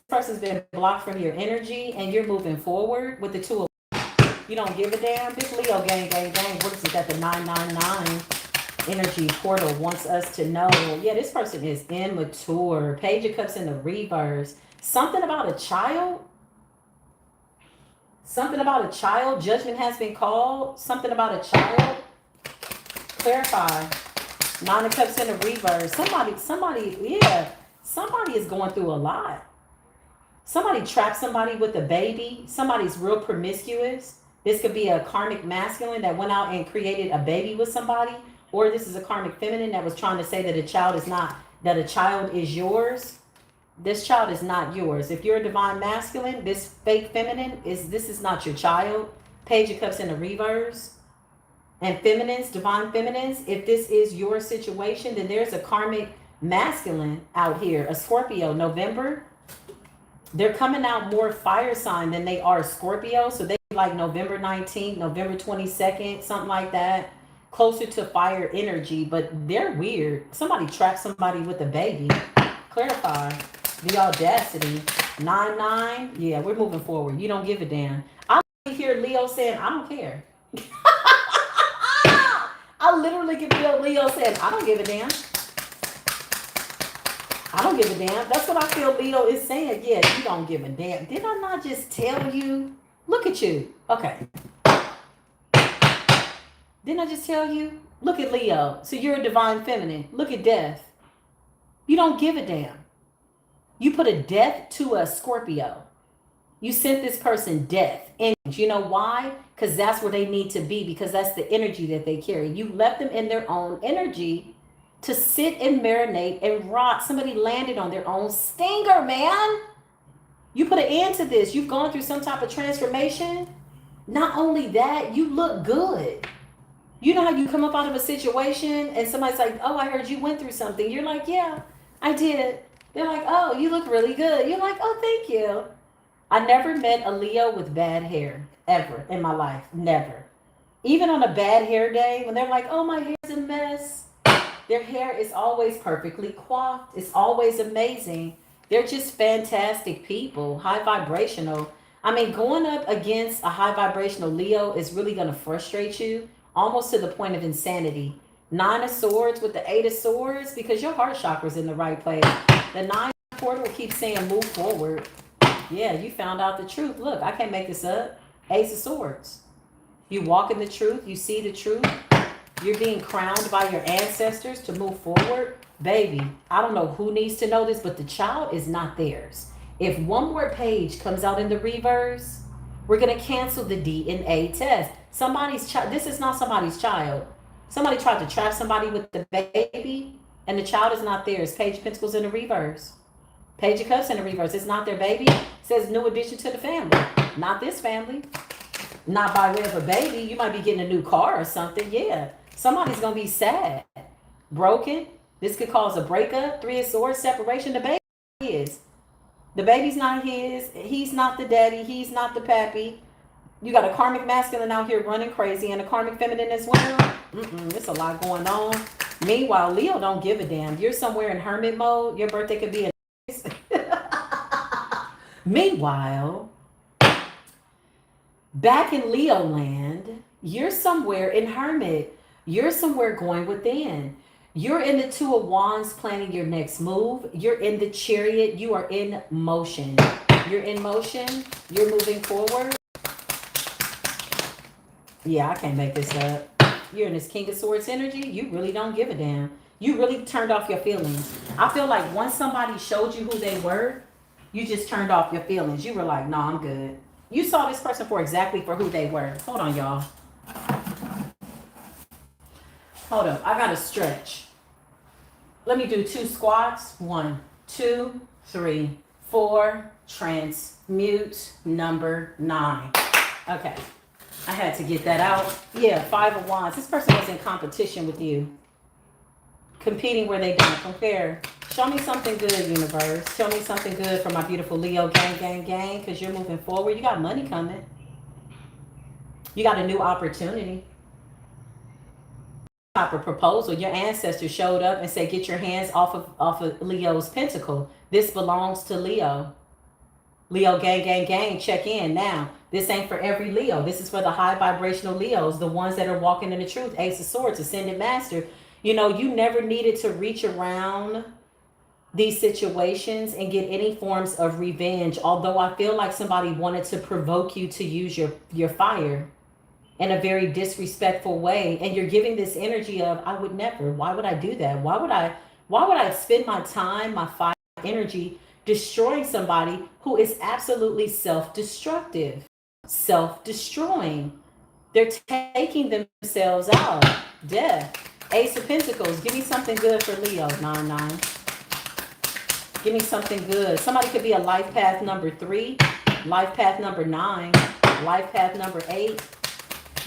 person's been blocked from your energy and you're moving forward with the Two of You don't give a damn. Big Leo, gang, gang, gang. What is it that the 999 energy portal wants us to know? Yeah, this person is immature. Page of Cups in the reverse. Something about a child. Something about a child. Judgment has been called. Something about a child. Clarify. Nine of Cups in the reverse. Somebody, yeah. Somebody is going through a lot. Somebody trapped somebody with a baby. Somebody's real promiscuous. This could be a karmic masculine that went out and created a baby with somebody. Or this is a karmic feminine that was trying to say that a child is not, that a child is yours. This child is not yours. If you're a divine masculine, this fake feminine this is not your child. Page of Cups in the reverse. And feminines, divine feminines, if this is your situation, then there's a karmic masculine out here, a Scorpio, November. They're coming out more fire sign than they are Scorpio. So they like November 19th, November 22nd, something like that. Closer to fire energy, but they're weird. Somebody trapped somebody with a baby. Clarify. The audacity. 9-9. Yeah, we're moving forward. You don't give a damn. I hear Leo saying, I don't care. I literally can feel Leo saying, I don't give a damn. I don't give a damn. That's what I feel Leo is saying. Yeah, you don't give a damn. Did I not just tell you? Look at you. Okay. Didn't I just tell you? Look at Leo. So you're a divine feminine. Look at death. You don't give a damn. You put a death to a Scorpio. You sent this person death. And you know why? Because that's where they need to be, because that's the energy that they carry. You left them in their own energy to sit and marinate and rot. Somebody landed on their own stinger, man. You put an end to this. You've gone through some type of transformation. Not only that, you look good. You know how you come up out of a situation and somebody's like, oh, I heard you went through something. You're like, yeah, I did. They're like, oh, you look really good. You're like, oh, thank you. I never met a Leo with bad hair, ever, in my life. Never. Even on a bad hair day, when they're like, oh, my hair's a mess. Their hair is always perfectly coiffed. It's always amazing. They're just fantastic people, high vibrational. I mean, going up against a high vibrational Leo is really going to frustrate you, almost to the point of insanity. 9 of Swords with the 8 of Swords, because your heart chakra's in the right place. The 9 portal keeps saying move forward. Yeah, you found out the truth. Look, I can't make this up. Ace of Swords. You walk in the truth. You see the truth. You're being crowned by your ancestors to move forward. Baby, I don't know who needs to know this, but the child is not theirs. If one more page comes out in the reverse, we're going to cancel the DNA test. Somebody's child. This is not somebody's child. Somebody tried to trap somebody with the baby, and the child is not theirs. Page of Pentacles in the reverse. Page of Cups in the reverse. It's not their baby. It says new addition to the family. Not this family. Not by way of a baby. You might be getting a new car or something. Yeah. Somebody's going to be sad. Broken. This could cause a breakup. 3 of Swords, separation. The baby is. The baby's not his. He's not the daddy. He's not the pappy. You got a karmic masculine out here running crazy and a karmic feminine as well. There's a lot going on. Meanwhile, Leo don't give a damn. You're somewhere in hermit mode. Your birthday could be in Meanwhile, back in Leo land, you're somewhere in hermit. You're somewhere going within. You're in the 2 of Wands planning your next move. You're in the Chariot. You are in motion. You're in motion. You're moving forward. Yeah, I can't make this up. You're in this King of Swords energy. You really don't give a damn. You really turned off your feelings. I feel like once somebody showed you who they were, you just turned off your feelings. You were like, no, I'm good. You saw this person for exactly for who they were. Hold on, y'all. Hold up. I got to stretch. Let me do 2 squats. 1, 2, 3, 4. Transmute number 9. Okay. I had to get that out. Yeah, 5 of Wands. This person was in competition with you. Competing where they don't compare. Show me something good, universe. Tell me something good for my beautiful Leo gang, gang, gang, because you're moving forward. You got money coming. You got a new opportunity. type of proposal. Your ancestors showed up and said, get your hands off of Leo's pentacle. This belongs to Leo. Leo gang, gang, gang, check in now. This ain't for every Leo. This is for the high vibrational Leos, the ones that are walking in the truth. Ace of Swords, Ascended Master. You know, you never needed to reach around these situations and get any forms of revenge. Although I feel like somebody wanted to provoke you to use your fire in a very disrespectful way. And you're giving this energy of, I would never. Why would I do that? Why would I spend my time, my fire energy destroying somebody who is absolutely self-destructive, self-destroying? They're taking themselves out. Death. Ace of Pentacles. Give me something good for Leo. 9-9. Give me something good. Somebody could be a life path number 3, life path number 9, life path number 8,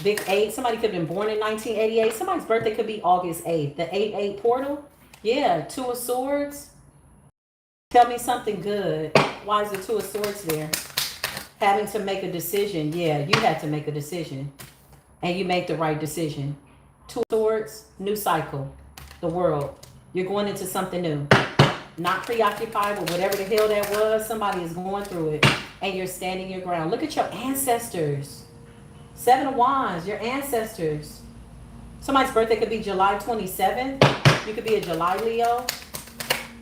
big 8. Somebody could have been born in 1988. Somebody's birthday could be August 8th. The 8-8 portal. Yeah, 2 of Swords. Tell me something good. Why is the 2 of Swords there? Having to make a decision. Yeah, you had to make a decision. And you make the right decision. 2 of Swords, new cycle. The world. You're going into something new. Not preoccupied with whatever the hell that was. Somebody is going through it. And you're standing your ground. Look at your ancestors. 7 of Wands, your ancestors. Somebody's birthday could be July 27th. You could be a July Leo.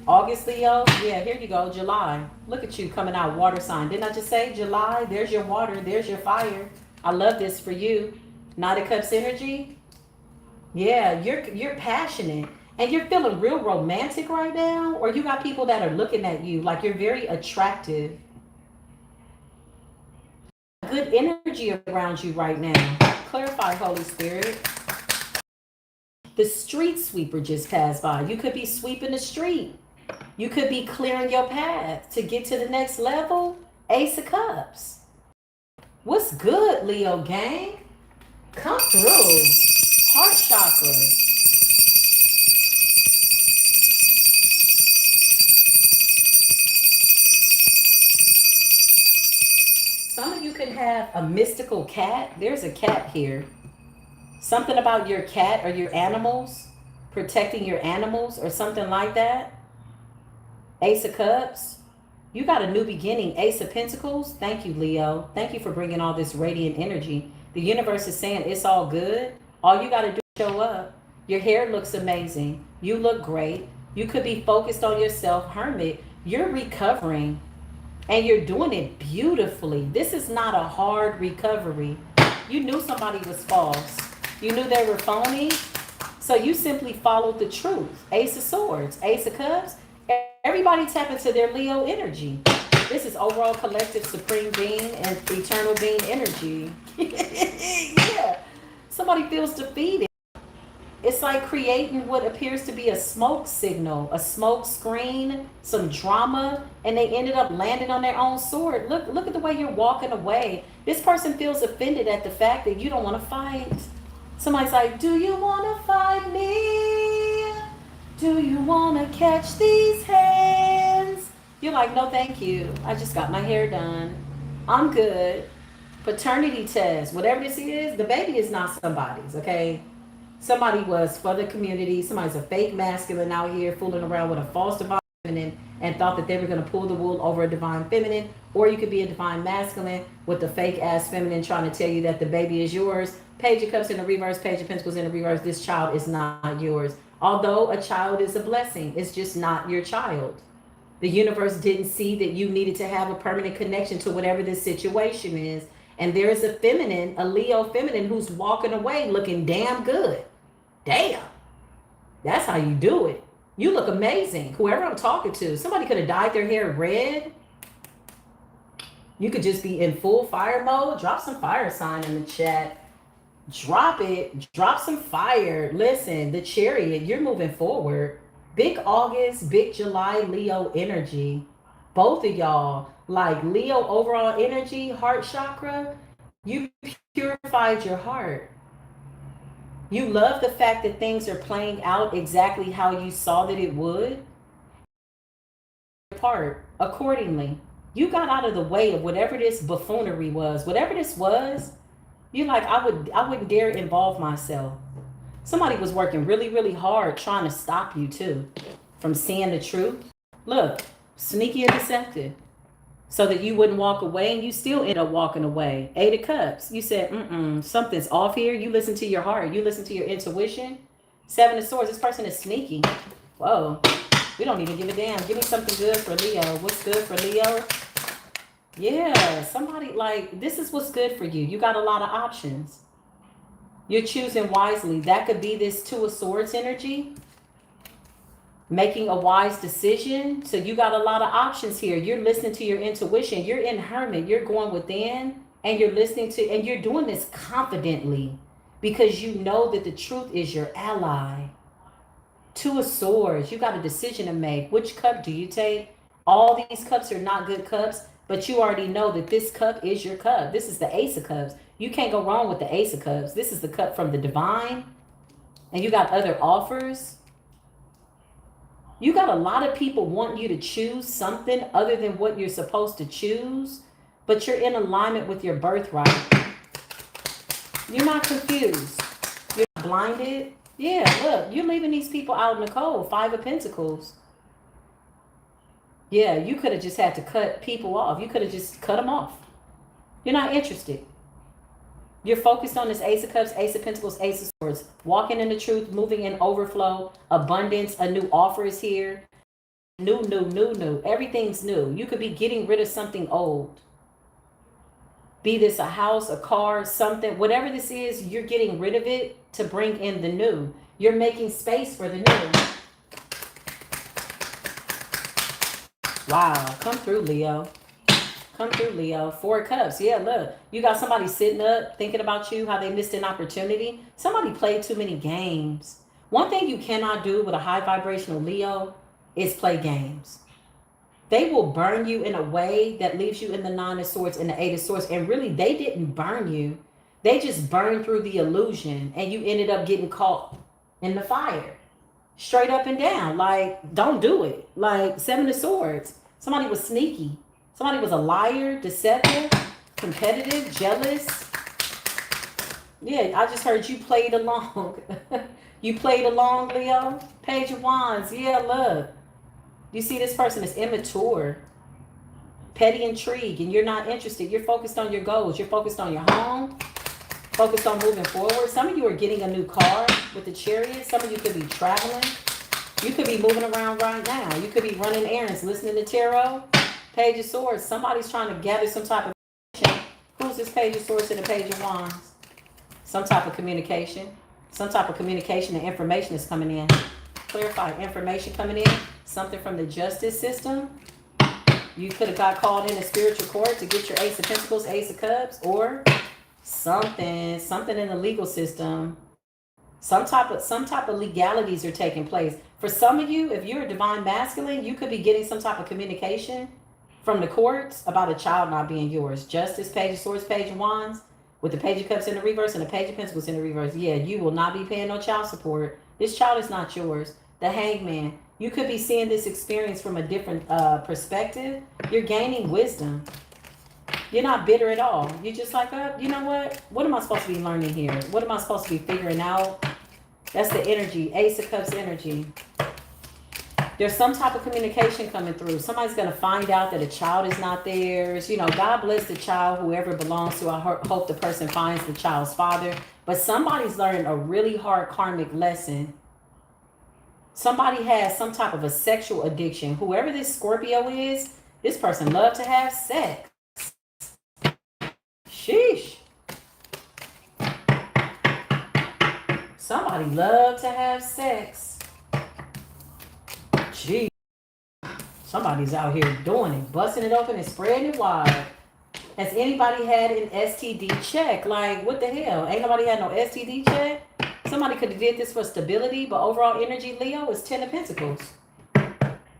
August Leo. Yeah, here you go. July. Look at you coming out. Water sign. Didn't I just say July? There's your water. There's your fire. I love this for you. Knight of Cups energy. Yeah, you're passionate. And you're feeling real romantic right now. Or you got people that are looking at you like you're very attractive. Good energy around you right now. Clarify, Holy Spirit. The street sweeper just passed by. You could be sweeping the street. You could be clearing your path to get to the next level. Ace of Cups. What's good, Leo gang? Come through. Heart chakra. Some of you could have a mystical cat. There's a cat here. Something about your cat or your animals, protecting your animals or something like that. Ace of Cups. You got a new beginning. Ace of Pentacles. Thank you, Leo. Thank you for bringing all this radiant energy. The universe is saying it's all good. All you got to do is show up. Your hair looks amazing. You look great. You could be focused on yourself. Hermit, you're recovering. And you're doing it beautifully. This is not a hard recovery. You knew somebody was false. You knew they were phony. So you simply followed the truth. Ace of Swords, Ace of Cups. Everybody tap into their Leo energy. This is overall collective supreme being and eternal being energy. Yeah. Somebody feels defeated. It's like creating what appears to be a smoke signal, a smoke screen, some drama, and they ended up landing on their own sword. Look at the way you're walking away. This person feels offended at the fact that you don't want to fight. Somebody's like, do you want to fight me? Do you want to catch these hands? You're like, no, thank you. I just got my hair done. I'm good. Paternity test, whatever this is, the baby is not somebody's, okay? Somebody was for the community. Somebody's a fake masculine out here fooling around with a false divine feminine and thought that they were going to pull the wool over a divine feminine. Or you could be a divine masculine with the fake ass feminine trying to tell you that the baby is yours. Page of Cups in the reverse, Page of Pentacles in the reverse. This child is not yours. Although a child is a blessing, it's just not your child. The universe didn't see that you needed to have a permanent connection to whatever this situation is. And there is a feminine, a Leo feminine, who's walking away looking damn good. Damn. That's how you do it. You look amazing. Whoever I'm talking to, somebody could have dyed their hair red. You could just be in full fire mode. Drop some fire sign in the chat. Drop it. Drop some fire. Listen, the Chariot, you're moving forward. Big August, big July Leo energy. Both of y'all, like Leo overall energy, heart chakra, you purified your heart. You love the fact that things are playing out exactly how you saw that it would. Part accordingly. You got out of the way of whatever this buffoonery was. Whatever this was, you're like, I wouldn't dare involve myself. Somebody was working really, really hard trying to stop you too from seeing the truth. Look, sneaky and deceptive. So that you wouldn't walk away, and you still end up walking away. Eight of Cups. You said, something's off here. You listen to your heart. You listen to your intuition. Seven of Swords. This person is sneaky. Whoa. We don't even give a damn. Give me something good for Leo. What's good for Leo? Yeah, somebody like, this is what's good for you. You got a lot of options. You're choosing wisely. That could be this Two of Swords energy. Making a wise decision. So you got a lot of options here. You're listening to your intuition. You're in hermit. You're going within, and you're listening to, and you're doing this confidently because you know that the truth is your ally. Two of Swords. You got a decision to make. Which cup do you take? All these cups are not good cups, but you already know that this cup is your cup. This is the Ace of Cups. You can't go wrong with the Ace of Cups. This is the cup from the divine, and you got other offers. You got a lot of people wanting you to choose something other than what you're supposed to choose, but you're in alignment with your birthright. You're not confused. You're not blinded. Yeah, look, you're leaving these people out in the cold. Five of Pentacles. Yeah, you could have just had to cut people off. You could have just cut them off. You're not interested. You're focused on this Ace of Cups, Ace of Pentacles, Ace of Swords. Walking in the truth, moving in overflow, abundance. A new offer is here. New. Everything's new. You could be getting rid of something old. Be this a house, a car, something. Whatever this is, you're getting rid of it to bring in the new. You're making space for the new. Wow. Come through, Leo. Come through, Leo. Four of Cups. Yeah, look. You got somebody sitting up thinking about you, how they missed an opportunity. Somebody played too many games. One thing you cannot do with a high vibrational Leo is play games. They will burn you in a way that leaves you in the Nine of Swords and the Eight of Swords. And really, they didn't burn you. They just burned through the illusion, and you ended up getting caught in the fire. Straight up and down. Like, don't do it. Like, Seven of Swords. Somebody was sneaky. Somebody was a liar, deceptive, competitive, jealous. Yeah, I just heard you played along. You played along, Leo. Page of Wands. Yeah, look. You see this person is immature. Petty intrigue, and you're not interested. You're focused on your goals. You're focused on your home. Focused on moving forward. Some of you are getting a new car with the Chariot. Some of you could be traveling. You could be moving around right now. You could be running errands, listening to tarot. Page of Swords. Somebody's trying to gather some type of information. Who's this Page of Swords and the Page of Wands? Some type of communication. Some type of communication and information is coming in. Clarify. Information coming in. Something from the justice system. You could have got called in a spiritual court to get your Ace of Pentacles, Ace of Cups, or something in the legal system. Some type of legalities are taking place. For some of you, if you're a divine masculine, you could be getting some type of communication from the courts about a child not being yours. Justice, Page of Swords, Page of Wands, with the Page of Cups in the reverse and the Page of Pentacles in the reverse. Yeah, you will not be paying no child support. This child is not yours. The Hangman. You could be seeing this experience from a different perspective. You're gaining wisdom. You're not bitter at all. You're just like, you know what? What am I supposed to be learning here? What am I supposed to be figuring out? That's the energy. Ace of Cups energy. There's some type of communication coming through. Somebody's going to find out that a child is not theirs. You know, God bless the child, whoever belongs to. I hope the person finds the child's father. But somebody's learning a really hard karmic lesson. Somebody has some type of a sexual addiction. Whoever this Scorpio is, this person loves to have sex. Sheesh. Somebody loves to have sex. Gee. Somebody's out here doing it, busting it open and spreading it wide. Has anybody had an STD check? Like, what the hell? Ain't nobody had no STD check? Somebody could have did this for stability, but overall energy, Leo, is 10 of Pentacles.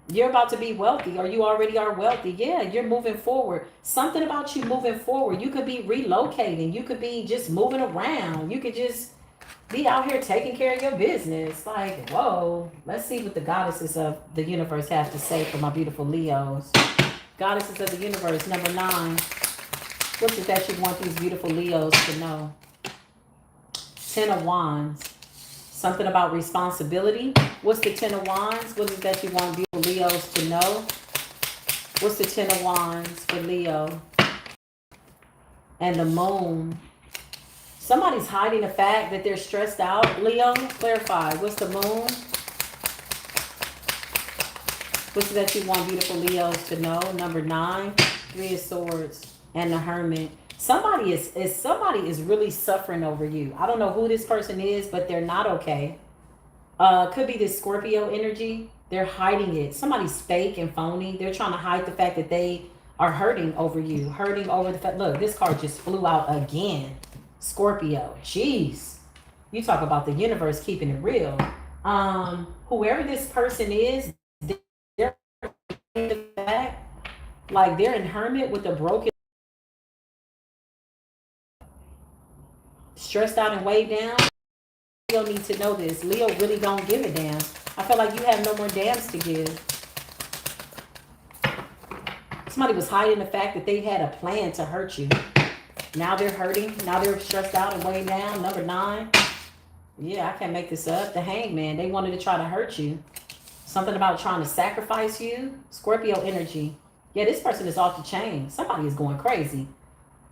You're about to be wealthy, or you already are wealthy. Yeah, you're moving forward. Something about you moving forward. You could be relocating. You could be just moving around. You could just be out here taking care of your business. Like, whoa. Let's see what the goddesses of the universe have to say for my beautiful Leos. Goddesses of the universe, number 9. What is that you want these beautiful Leos to know? 10 of Wands. Something about responsibility. What's the Ten of Wands? What is that you want beautiful Leos to know? What's the Ten of Wands for Leo? And the Moon. Somebody's hiding the fact that they're stressed out. Leo, clarify. What's the Moon? What's that you want beautiful Leos to know? Number 9, 3 of Swords, and the Hermit. Somebody is really suffering over you. I don't know who this person is, but they're not okay. Could be this Scorpio energy. They're hiding it. Somebody's fake and phony. They're trying to hide the fact that they are hurting over you. Hurting over the fact. Look, this card just flew out again. Scorpio. Jeez. You talk about the universe keeping it real. Whoever this person is, they're the fact, like they're in hermit with a broken, stressed out and weighed down. Leo need to know this. Leo really don't give a damn. I feel like you have no more damns to give. Somebody was hiding the fact that they had a plan to hurt you. Now they're hurting. Now they're stressed out and weighed down. Number 9. Yeah, I can't make this up. The Hangman. They wanted to try to hurt you. Something about trying to sacrifice you. Scorpio energy. Yeah, this person is off the chain. Somebody is going crazy.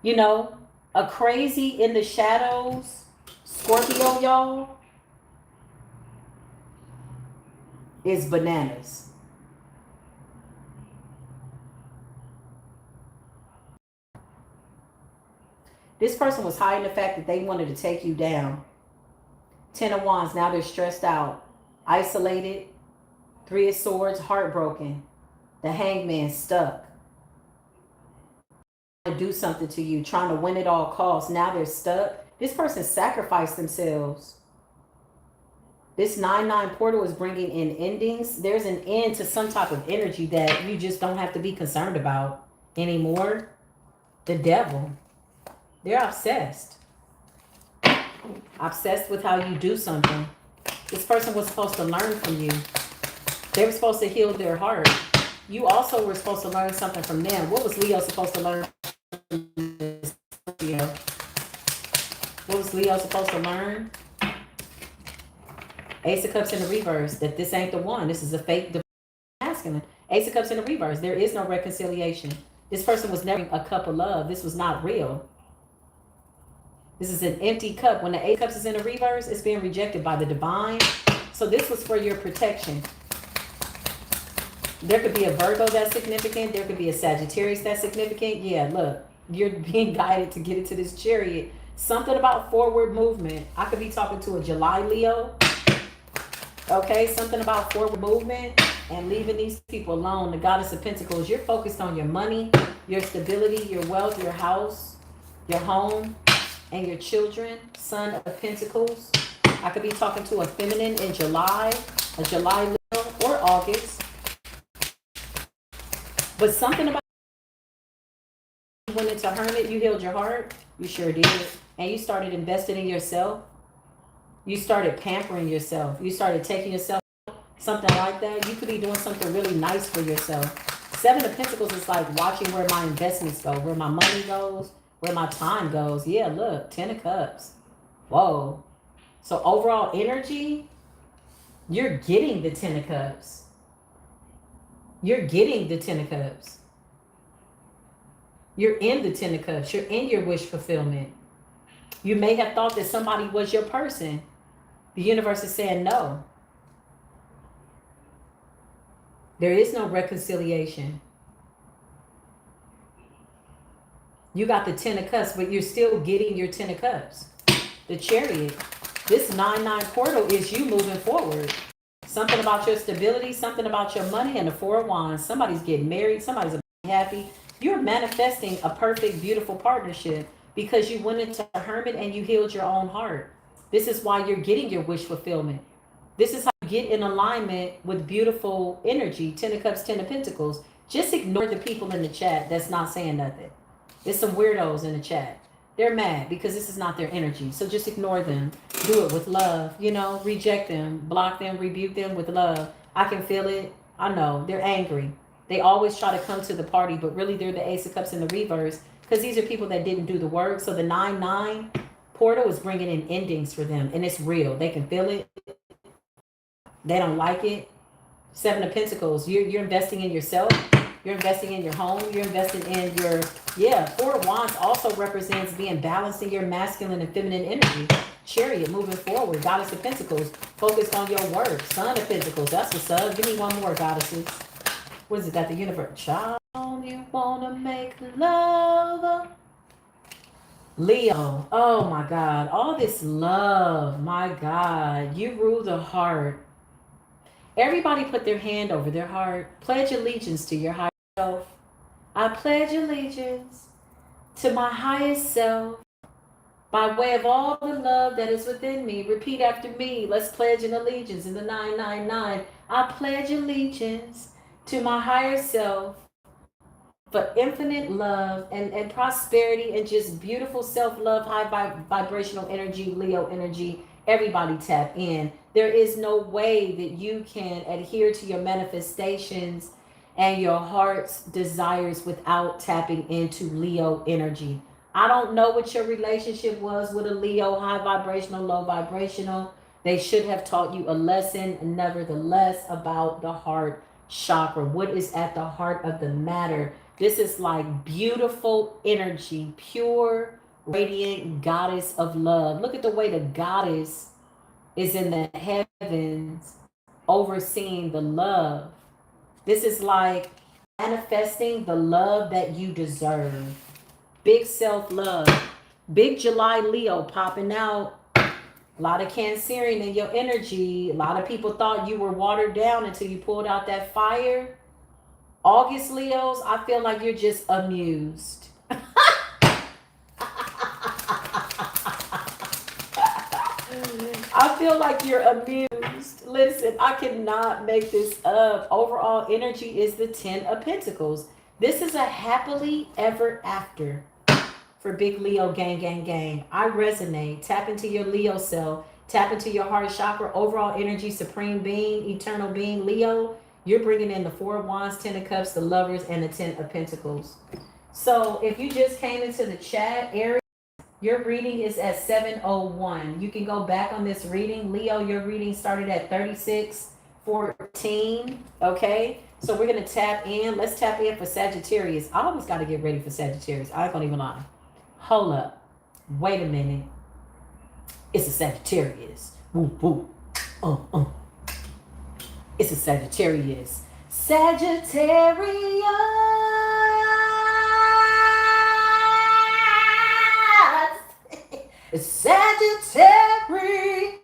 You know, a crazy in the shadows. Scorpio, y'all, is bananas. This person was hiding the fact that they wanted to take you down. 10 of Wands. Now they're stressed out. Isolated. 3 of Swords. Heartbroken. The Hangman stuck. To do something to you. Trying to win at all costs. Now they're stuck. This person sacrificed themselves. This 9-9 portal is bringing in endings. There's an end to some type of energy that you just don't have to be concerned about anymore. The Devil. They're obsessed. Obsessed with how you do something. This person was supposed to learn from you. They were supposed to heal their heart. You also were supposed to learn something from them. What was Leo supposed to learn from this? What was Leo supposed to learn? Ace of Cups in the reverse. That this ain't the one. This is a fake masculine. Ace of Cups in the reverse. There is no reconciliation. This person was never a cup of love. This was not real. This is an empty cup. When the Ace of Cups is in the reverse, it's being rejected by the divine. So this was for your protection. There could be a Virgo that's significant. There could be a Sagittarius that's significant. Yeah, look. You're being guided to get into this chariot. Something about forward movement. I could be talking to a July Leo. Okay, something about forward movement and leaving these people alone. The Goddess of Pentacles. You're focused on your money, your stability, your wealth, your house, your home, and your children. Son of Pentacles. I could be talking to a feminine in July, a July Leo, or August. But something about you went into hermit, you healed your heart. You sure did. And you started investing in yourself. You started pampering yourself. You started taking yourself, something like that. You could be doing something really nice for yourself. 7 of Pentacles is like watching where my investments go, where my money goes, where my time goes. Yeah, look, 10 of Cups. Whoa. So overall energy, you're getting the 10 of Cups. You're getting the 10 of Cups. You're in the 10 of Cups. You're in your wish fulfillment. You may have thought that somebody was your person. The universe is saying no. There is no reconciliation. You got the 10 of Cups, but you're still getting your 10 of Cups. The Chariot. This 9-9 portal is you moving forward. Something about your stability, something about your money, and the 4 of Wands. Somebody's getting married. Somebody's happy. You're manifesting a perfect, beautiful partnership because you went into a hermit and you healed your own heart. This is why you're getting your wish fulfillment. This is how you get in alignment with beautiful energy. 10 of Cups, 10 of Pentacles. Just ignore the people in the chat that's not saying nothing. There's some weirdos in the chat. They're mad because this is not their energy. So just ignore them. Do it with love. You know, reject them, block them, rebuke them with love. I can feel it. I know. They're angry. They always try to come to the party, but really they're the Ace of Cups in the reverse because these are people that didn't do the work. So the 9-9, Portal is bringing in endings for them, and it's real. They can feel it. They don't like it. Seven of Pentacles, you're investing in yourself. You're investing in your home. You're investing in your, yeah. Four of Wands also represents being balancing your masculine and feminine energy. Chariot, moving forward. Goddess of Pentacles, focused on your work. Son of Pentacles, that's what's up. Give me one more, goddesses. What is it that the universe? Child, you wanna make love. Leo, oh my God, all this love, my God, you rule the heart. Everybody put their hand over their heart. Pledge allegiance to your higher self. I pledge allegiance to my highest self by way of all the love that is within me. Repeat after me. Let's pledge an allegiance in the 999. I pledge allegiance to my higher self for infinite love and prosperity and just beautiful self-love, high vibrational energy, Leo energy. Everybody tap in. There is no way that you can adhere to your manifestations and your heart's desires without tapping into Leo energy. I don't know what your relationship was with a Leo, high vibrational, low vibrational. They should have taught you a lesson, nevertheless, about the heart chakra. What is at the heart of the matter? This is like beautiful energy, pure, radiant goddess of love. Look at the way the goddess is in the heavens overseeing the love. This is like manifesting the love that you deserve. Big self-love. Big July Leo popping out. A lot of Cancerian in your energy. A lot of people thought you were watered down until you pulled out that fire. August Leos, I feel like you're just amused. I feel like you're amused. Listen, I cannot make this up. Overall energy is the 10 of Pentacles. This is a happily ever after for big Leo gang, gang, gang. I resonate. Tap into your Leo self. Tap into your heart chakra. Overall energy, supreme being, eternal being. Leo, you're bringing in the 4 of Wands, 10 of Cups, the Lovers, and the 10 of Pentacles. So if you just came into the chat, Aries, your reading is at 7:01. You can go back on this reading. Leo, your reading started at 36:14. Okay? So we're going to tap in. Let's tap in for Sagittarius. I always got to get ready for Sagittarius. I ain't going to even lie. Hold up. Wait a minute. It's a Sagittarius. Woo, woo. It's a Sagittarius. Sagittarius. Sagittarius.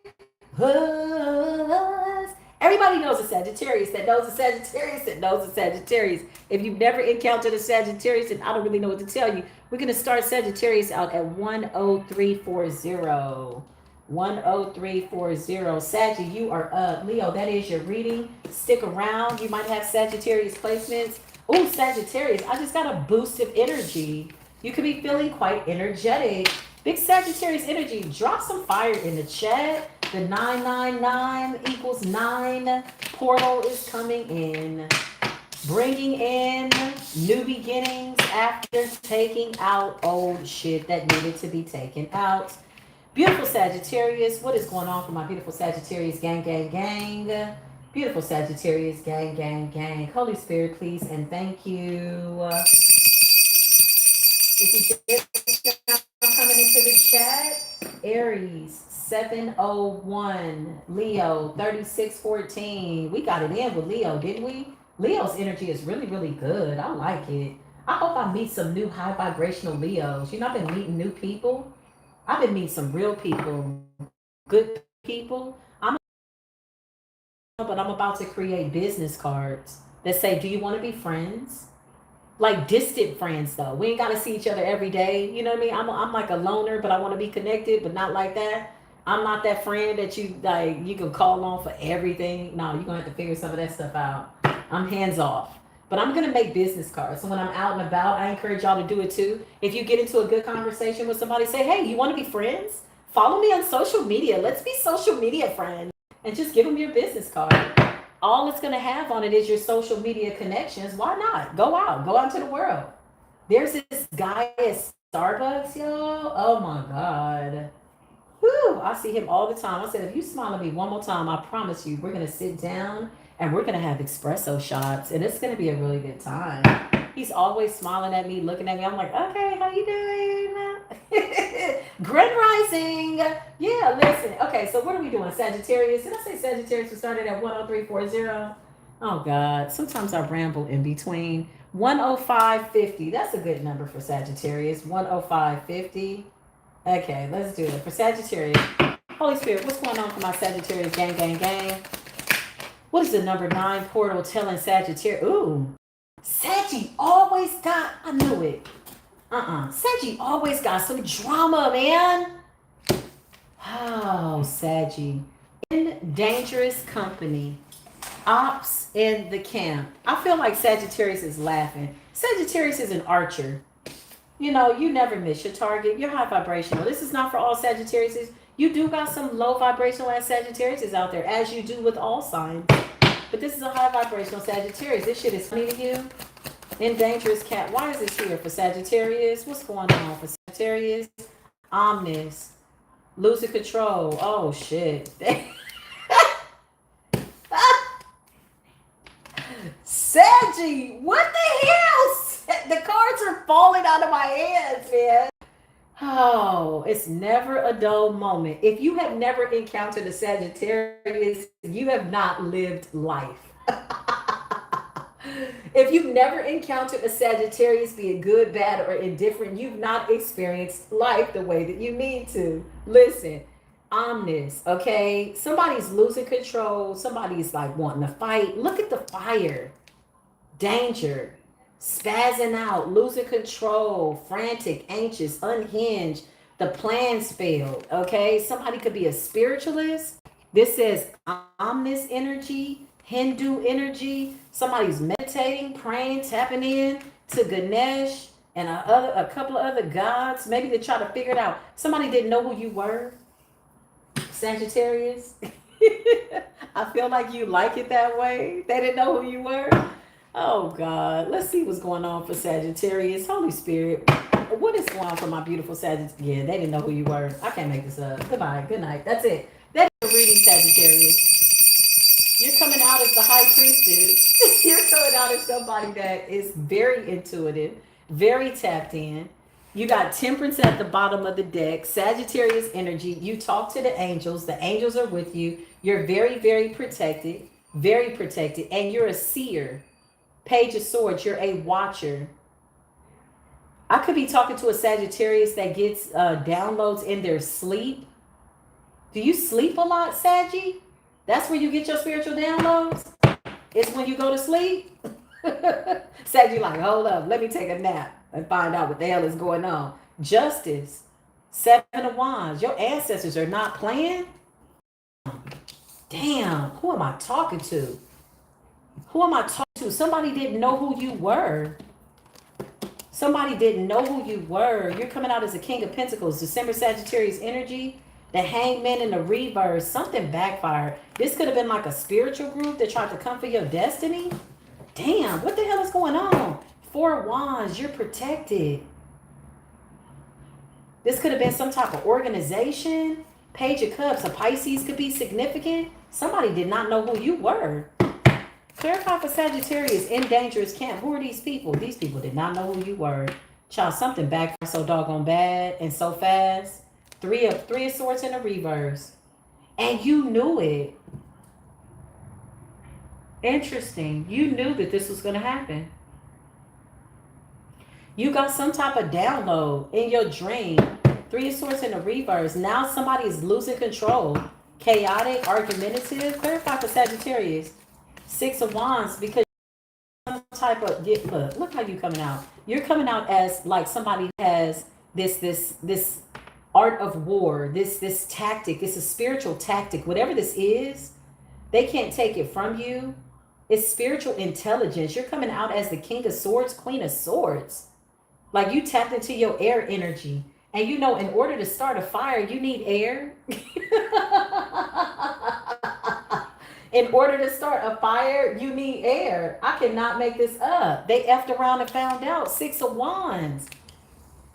Everybody knows a Sagittarius that knows a Sagittarius that knows a Sagittarius. If you've never encountered a Sagittarius, then I don't really know what to tell you. We're going to start Sagittarius out at 10340. 10340. Saggy, you are up. Leo, that is your reading. Stick around. You might have Sagittarius placements. Oh, Sagittarius, I just got a boost of energy. You could be feeling quite energetic. Big Sagittarius energy. Drop some fire in the chat. The 999 equals 9. Portal is coming in. Bringing in new beginnings after taking out old shit that needed to be taken out. Beautiful Sagittarius. What is going on for my beautiful Sagittarius gang, gang, gang? Beautiful Sagittarius gang, gang, gang. Holy Spirit, please and thank you. If you just coming into the chat, Aries 7:01, Leo 36:14. We got it in with Leo, didn't we? Leo's energy is really, really good. I like it. I hope I meet some new high vibrational Leos. You know, I've been meeting new people. I've been meeting some real people, good people. But I'm about to create business cards that say, do you want to be friends? Like distant friends though. We ain't got to see each other every day. You know what I mean? I'm like a loner, but I want to be connected, but not like that. I'm not that friend that you like you can call on for everything. No, you're gonna have to figure some of that stuff out. I'm hands off. But I'm gonna make business cards. So when I'm out and about, I encourage y'all to do it too. If you get into a good conversation with somebody, say, hey, you want to be friends? Follow me on social media. Let's be social media friends. And just give them your business card. All it's going to have on it is your social media connections. Why not? Go out to the world. There's this guy at Starbucks, y'all. Oh my God. Whew, I see him all the time. I said, if you smile at me one more time, I promise you, we're gonna sit down and we're gonna have espresso shots, and it's gonna be a really good time. He's always smiling at me, looking at me. I'm like, okay, how you doing? Grand rising. Yeah, listen. Okay, so what are we doing? Sagittarius. Did I say Sagittarius was started at 10340? Oh God. Sometimes I ramble in between. 10550. That's a good number for Sagittarius. 10550. Okay, let's do it. For Sagittarius, Holy Spirit, what's going on for my Sagittarius gang, gang, gang? What is the number 9 portal telling Sagittarius? Ooh, Saggy always got, I knew it. Saggy always got some drama, man. Oh, Saggy. In dangerous company. Ops in the camp. I feel like Sagittarius is laughing. Sagittarius is an archer. You know, you never miss your target. You're high vibrational. This is not for all Sagittarius. You do got some low vibrational ass Sagittarius out there, as you do with all signs. But this is a high vibrational Sagittarius. This shit is funny to you. In dangerous cat. Why is this here for Sagittarius? What's going on for Sagittarius? Omnis. Losing control. Oh shit. Saggy, what the hell? The cards are falling out of my hands, man. Oh, it's never a dull moment. If you have never encountered a Sagittarius, you have not lived life. If you've never encountered a Sagittarius, be it good, bad, or indifferent, you've not experienced life the way that you need to. Listen, omnis, okay? Somebody's losing control. Somebody's like wanting to fight. Look at the fire. Danger. Spazzing out, losing control, frantic, anxious, unhinged. The plans failed. Okay, somebody could be a spiritualist. This says omnis energy, Hindu energy. Somebody's meditating, praying, tapping in to Ganesh and a couple of other gods. Maybe they try to figure it out. Somebody didn't know who you were, Sagittarius. I feel like you like it that way. They didn't know who you were. Oh God, let's see what's going on for Sagittarius. Holy Spirit, what is going on for my beautiful Sagittarius? Yeah, they didn't know who you were. I can't make this up. Goodbye, good night. That's it. That's the reading, Sagittarius. You're coming out as the high priestess. You're coming out as somebody that is very intuitive, very tapped in. You got temperance at the bottom of the deck, Sagittarius energy. You talk to the angels. The angels are with you. You're very, very protected, and you're a seer. Page of Swords, you're a watcher. I could be talking to a Sagittarius that gets downloads in their sleep. Do you sleep a lot, Saggy? That's where you get your spiritual downloads? It's when you go to sleep? Saggy like, hold up, let me take a nap and find out what the hell is going on. Justice, 7 of Wands. Your ancestors are not playing? Damn, who am I talking to? Who am I talking to? Somebody didn't know who you were. Somebody didn't know who you were. You're coming out as a King of Pentacles. December Sagittarius energy. The Hangman in the reverse. Something backfired. This could have been like a spiritual group that tried to come for your destiny. Damn, what the hell is going on? 4 Wands. You're protected. This could have been some type of organization. Page of Cups. A Pisces could be significant. Somebody did not know who you were. Clarify for Sagittarius in dangerous camp. Who are these people? These people did not know who you were. Child, something backfired so doggone bad and so fast. Three of Swords in the reverse. And you knew it. Interesting. You knew that this was going to happen. You got some type of download in your dream. 3 of Swords in the reverse. Now somebody is losing control. Chaotic, argumentative. Clarify for Sagittarius. 6 of Wands, because some type of look how you coming out. You're coming out as like somebody who has this art of war, this tactic. It's a spiritual tactic. Whatever this is, they can't take it from you. It's spiritual intelligence. You're coming out as the King of Swords, Queen of Swords. Like you tapped into your air energy. And you know, in order to start a fire, you need air. In order to start a fire, you need air. I cannot make this up. They effed around and found out. 6 of Wands.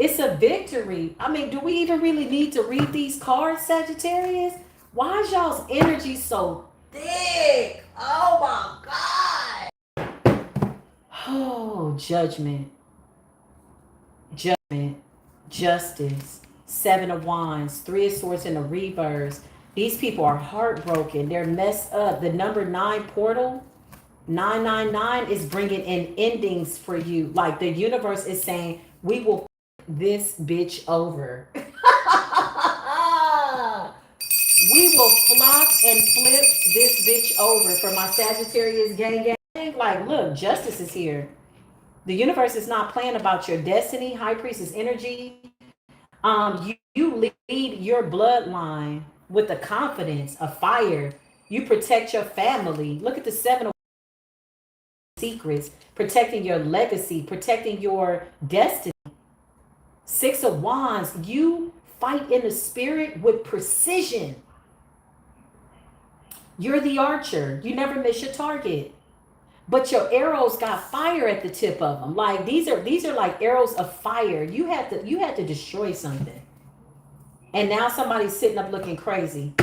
It's a victory. I mean, do we even really need to read these cards, Sagittarius? Why is y'all's energy so thick? Oh my God. Oh, judgment. Judgment. Justice. Seven of Wands. Three of Swords in the reverse. These people are heartbroken. They're messed up. The number 9 portal, 999, is bringing in endings for you. Like the universe is saying, we will this bitch over. We will flop and flip this bitch over for my Sagittarius gang. Like, look, justice is here. The universe is not playing about your destiny. High Priestess energy. You lead your bloodline with the confidence of fire. You protect your family. Look at the 7 of secrets, protecting your legacy, protecting your destiny. 6 of Wands, you fight in the spirit with precision. You're the archer. You never miss your target. But your arrows got fire at the tip of them. Like these are like arrows of fire. You had to destroy something. And now somebody's sitting up looking crazy.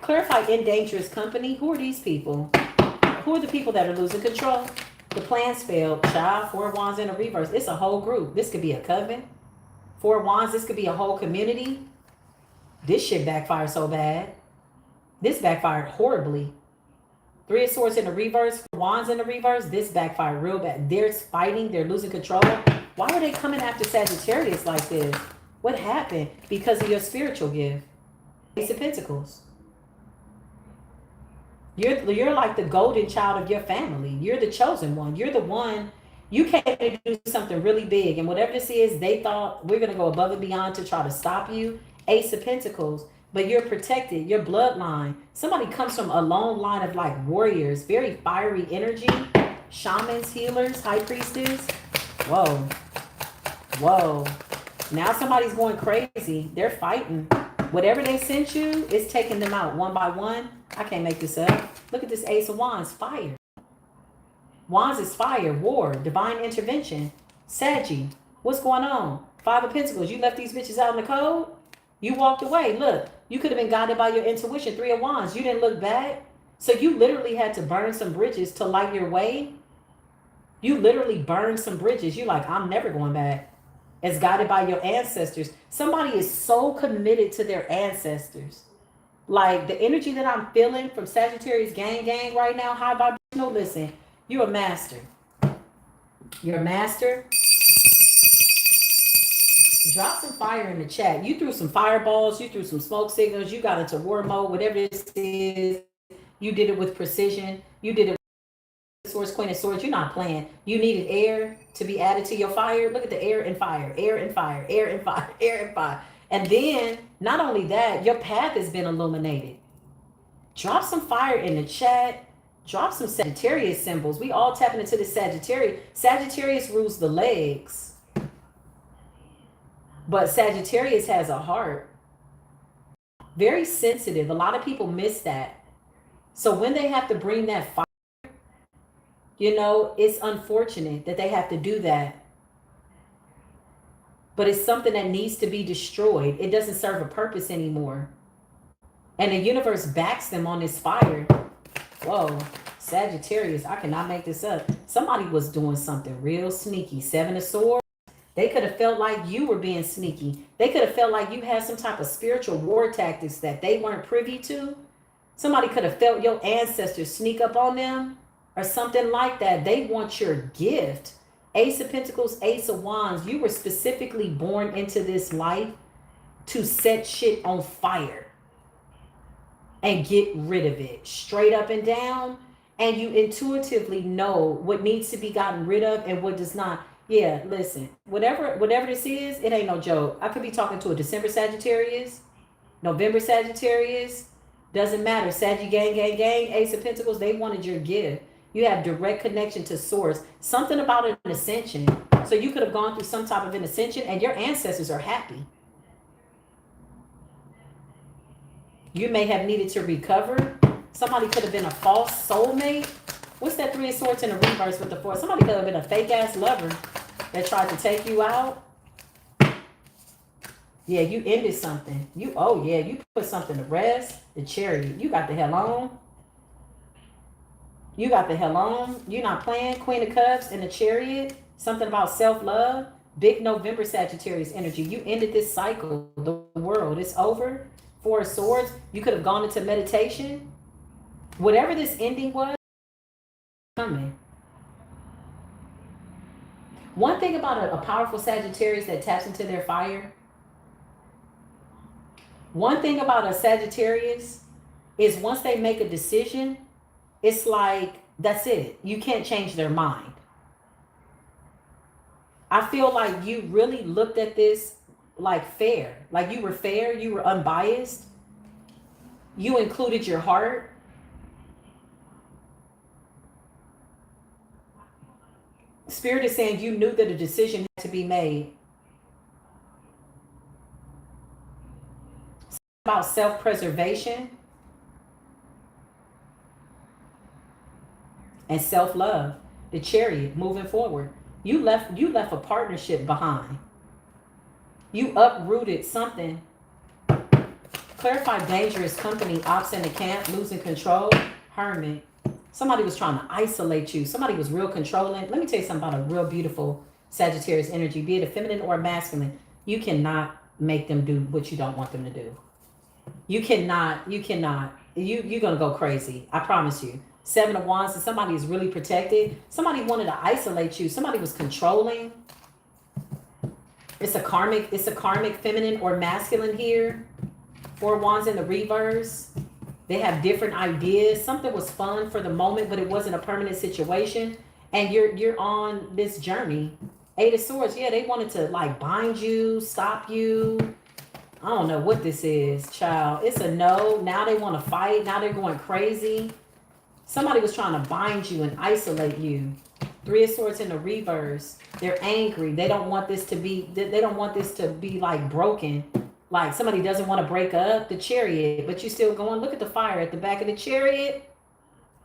Clarify in dangerous company. Who are these people? Who are the people that are losing control? The plans failed. Child, 4 of Wands in a reverse. It's a whole group. This could be a coven. 4 of Wands, this could be a whole community. This shit backfired so bad. This backfired horribly. 3 of Swords in the reverse, 4 Wands in the reverse. This backfired real bad. They're fighting. They're losing control. Why are they coming after Sagittarius like this? What happened? Because of your spiritual gift. Ace of Pentacles. You're like the golden child of your family. You're the chosen one. You're the one. You came to do something really big. And whatever this is, they thought we're going to go above and beyond to try to stop you. Ace of Pentacles. But you're protected. Your bloodline. Somebody comes from a long line of like warriors. Very fiery energy. Shamans, healers, high priestess. Whoa. Whoa. Now somebody's going crazy. They're fighting. Whatever they sent you is taking them out one by one. I can't make this up. Look at this Ace of Wands. Fire. Wands is fire. War. Divine intervention. Saggy. What's going on? 5 of Pentacles. You left these bitches out in the cold? You walked away. Look. You could have been guided by your intuition. 3 of Wands. You didn't look back. So you literally had to burn some bridges to light your way. You literally burned some bridges. You're like, I'm never going back. As guided by your ancestors. Somebody is so committed to their ancestors. Like the energy that I'm feeling from Sagittarius gang right now, high vibrational, listen, you're a master. You're a master. Drop some fire in the chat. You threw some fireballs, you threw some smoke signals, you got into war mode, whatever this is. You did it with precision. You did it with Swords, Queen of Swords. You're not playing. You needed air to be added to your fire. Look at the air and fire, air and fire, air and fire, air and fire. And then, not only that, your path has been illuminated. Drop some fire in the chat. Drop some Sagittarius symbols. We all tapping into the Sagittarius. Sagittarius rules the legs. But Sagittarius has a heart. Very sensitive. A lot of people miss that. So when they have to bring that fire, you know, it's unfortunate that they have to do that. But it's something that needs to be destroyed. It doesn't serve a purpose anymore. And the universe backs them on this fire. Whoa, Sagittarius, I cannot make this up. Somebody was doing something real sneaky. 7 of Swords. They could have felt like you were being sneaky. They could have felt like you had some type of spiritual war tactics that they weren't privy to. Somebody could have felt your ancestors sneak up on them or something like that. They want your gift. Ace of Pentacles, Ace of Wands. You were specifically born into this life to set shit on fire and get rid of it straight up and down. And you intuitively know what needs to be gotten rid of and what does not. Yeah, listen, whatever this is, it ain't no joke. I could be talking to a December Sagittarius, November Sagittarius, doesn't matter. Saggy gang, Ace of Pentacles, they wanted your gift. You have direct connection to source. Something about an ascension. So you could have gone through some type of an ascension and your ancestors are happy. You may have needed to recover. Somebody could have been a false soulmate. What's that 3 of Swords in the reverse with the 4? Somebody could have been a fake ass lover that tried to take you out. Yeah, you ended something. Oh yeah, you put something to rest. The Chariot. You got the hell on. You got the hell on. You're not playing. Queen of Cups and the Chariot. Something about self-love. Big November Sagittarius energy. You ended this cycle. The world. It's over. Four of Swords. You could have gone into meditation. Whatever this ending was, coming. One thing about a powerful Sagittarius that taps into their fire. One thing about a Sagittarius is once they make a decision, it's like, that's it. You can't change their mind. I feel like you really looked at this like fair. Like you were fair, you were unbiased. You included your heart. Spirit is saying you knew that a decision had to be made. It's about self-preservation and self-love. The Chariot, moving forward. You left a partnership behind. You uprooted something. Clarify dangerous company, ops in the camp, losing control. Hermit. Somebody was trying to isolate you. Somebody was real controlling. Let me tell you something about a real beautiful Sagittarius energy, be it a feminine or a masculine. You cannot make them do what you don't want them to do. You cannot. You're going to go crazy. I promise you. Seven of Wands, and somebody is really protected. Somebody wanted to isolate you. Somebody was controlling. It's a karmic feminine or masculine here. Four Wands in the reverse. They have different ideas. Something was fun for the moment, but it wasn't a permanent situation. And you're on this journey. Eight of Swords. Yeah, they wanted to like bind you, stop you. I don't know what this is, child. It's a no. Now they want to fight. Now they're going crazy. Somebody was trying to bind you and isolate you. Three of Swords in the reverse. They're angry. They don't want this to be. They don't want this to be like broken. Like somebody doesn't want to break up. The Chariot, but you still going. Look at the fire at the back of the Chariot.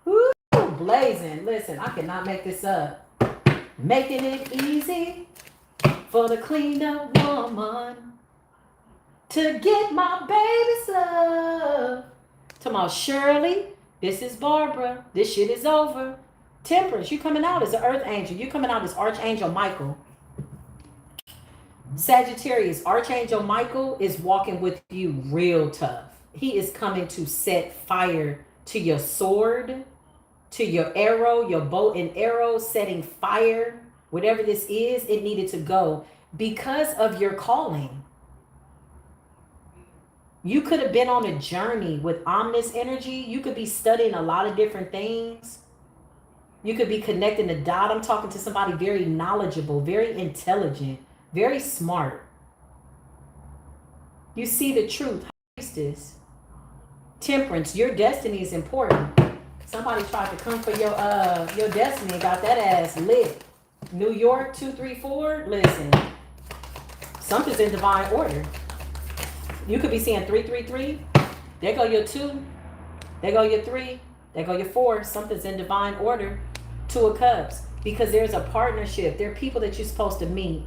Woo, blazing. Listen, I cannot make this up. Making it easy for the cleaned up woman to get my baby's love. Talking about Shirley. This is Barbara. This shit is over. Temperance, you coming out as an earth angel. You coming out as Archangel Michael. Sagittarius, Archangel Michael is walking with you real tough. He is coming to set fire to your sword, to your arrow, your bow and arrow, setting fire. Whatever this is, it needed to go because of your calling. You could have been on a journey with omnis energy. You could be studying a lot of different things. You could be connecting the dot. I'm talking to somebody very knowledgeable, very intelligent, very smart. You see the truth. Priestess. Temperance. Your destiny is important. Somebody tried to come for your destiny and got that ass lit. New York 234. Listen, something's in divine order. You could be seeing 333. There go your 2. There go your 3. There go your 4. Something's in divine order. 2 of Cups. Because there's a partnership. There are people that you're supposed to meet.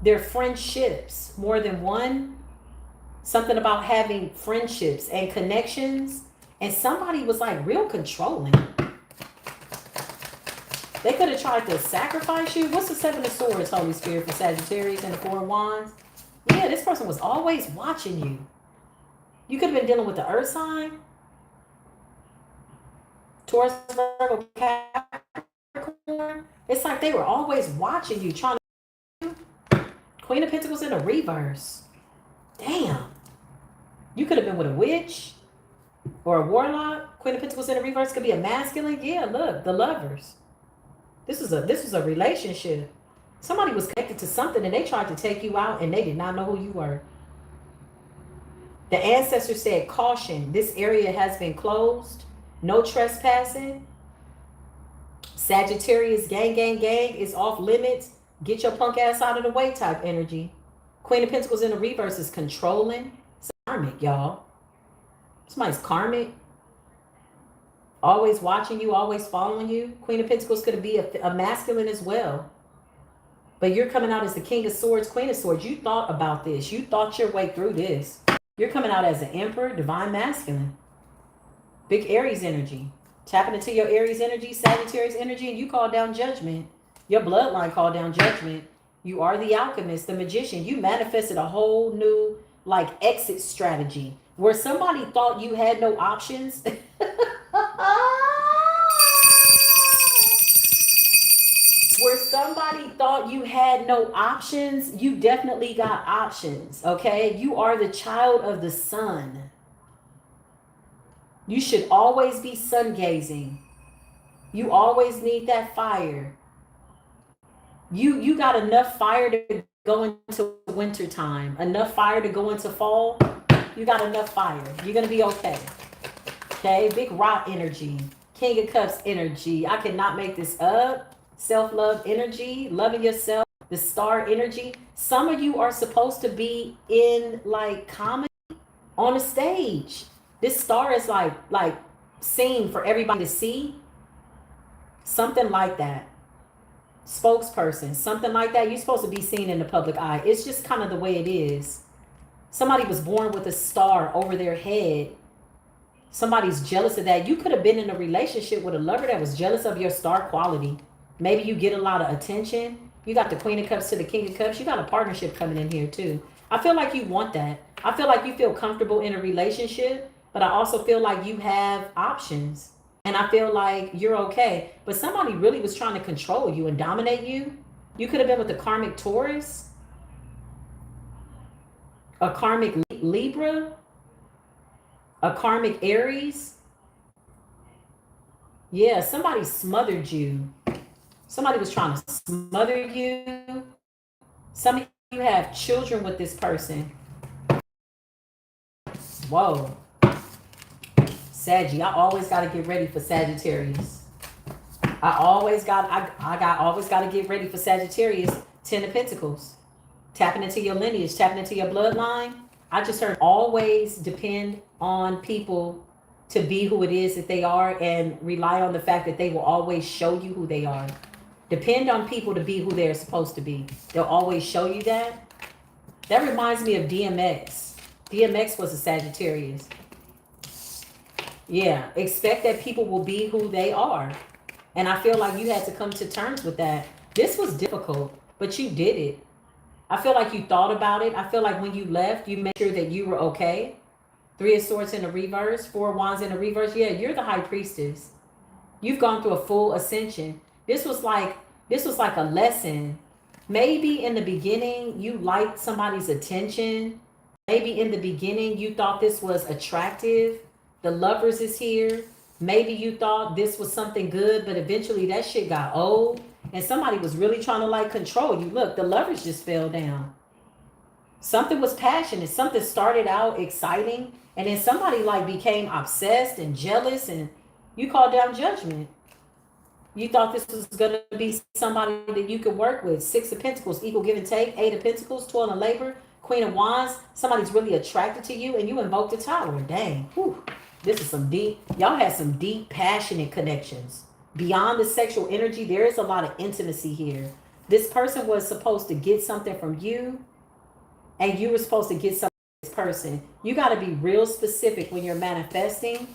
There are friendships. More than one. Something about having friendships and connections. And somebody was like real controlling. They could have tried to sacrifice you. What's the 7 of Swords, Holy Spirit, for Sagittarius and the 4 of Wands? Yeah, this person was always watching you. You could have been dealing with the earth sign. Taurus, Virgo, Capricorn. It's like they were always watching you, trying to. Queen of Pentacles in the reverse. Damn. You could have been with a witch or a warlock. Queen of Pentacles in the reverse could be a masculine. Yeah, look, the lovers. This was a relationship. Somebody was connected to something and they tried to take you out and they did not know who you were. The ancestors said, caution, this area has been closed. No trespassing. Sagittarius, gang is off limits. Get your punk ass out of the way type energy. Queen of Pentacles in the reverse is controlling. It's karmic, y'all. Somebody's karmic. Always watching you, always following you. Queen of Pentacles could be a masculine as well. But you're coming out as the King of Swords, Queen of Swords. You thought about this. You thought your way through this. You're coming out as an Emperor, divine masculine. Big Aries energy. Tapping into your Aries energy, Sagittarius energy, and you call down judgment. Your bloodline called down judgment. You are the alchemist, the magician. You manifested a whole new like exit strategy where somebody thought you had no options. Where somebody thought you had no options, you definitely got options, okay? You are the child of the sun. You should always be sun gazing. You always need that fire. You got enough fire to go into winter time, enough fire to go into fall. You got enough fire. You're gonna be okay. Okay, big rock energy, King of Cups energy. I cannot make this up. Self-love energy, loving yourself, the star energy. Some of you are supposed to be in like comedy on a stage. This star is like seen for everybody to see. Something like that. Spokesperson, something like that. You're supposed to be seen in the public eye. It's just kind of the way it is. Somebody was born with a star over their head. Somebody's jealous of that. You could have been in a relationship with a lover that was jealous of your star quality. Maybe you get a lot of attention. You got the Queen of Cups to the King of Cups. You got a partnership coming in here too. I feel like you want that. I feel like you feel comfortable in a relationship, but I also feel like you have options. And I feel like you're okay. But somebody really was trying to control you and dominate you. You could have been with a karmic Taurus, a karmic Libra, a karmic Aries. Yeah, somebody smothered you. Somebody was trying to smother you. Some of you have children with this person. Whoa. Saggy, I always got to get ready for Sagittarius. I always got to get ready for Sagittarius. 10 of Pentacles. Tapping into your lineage, tapping into your bloodline. I just heard always depend on people to be who it is that they are and rely on the fact that they will always show you who they are. Depend on people to be who they're supposed to be. They'll always show you that. That reminds me of DMX. DMX was a Sagittarius. Yeah, expect that people will be who they are. And I feel like you had to come to terms with that. This was difficult, but you did it. I feel like you thought about it. I feel like when you left, you made sure that you were okay. 3 of Swords in the reverse, 4 of Wands in the reverse. Yeah, you're the High Priestess. You've gone through a full ascension. This was like a lesson. Maybe in the beginning you liked somebody's attention. Maybe in the beginning you thought this was attractive. The Lovers is here. Maybe you thought this was something good, but eventually that shit got old and somebody was really trying to like control you. Look, the Lovers just fell down. Something was passionate. Something started out exciting and then somebody like became obsessed and jealous and you called down judgment. You thought this was going to be somebody that you could work with. 6 of Pentacles, equal give and take. 8 of Pentacles, toil and labor. Queen of Wands, somebody's really attracted to you and you invoked the Tower. Dang. Whew. This is some deep, y'all had some deep, passionate connections. Beyond the sexual energy, there is a lot of intimacy here. This person was supposed to get something from you and you were supposed to get something from this person. You got to be real specific when you're manifesting.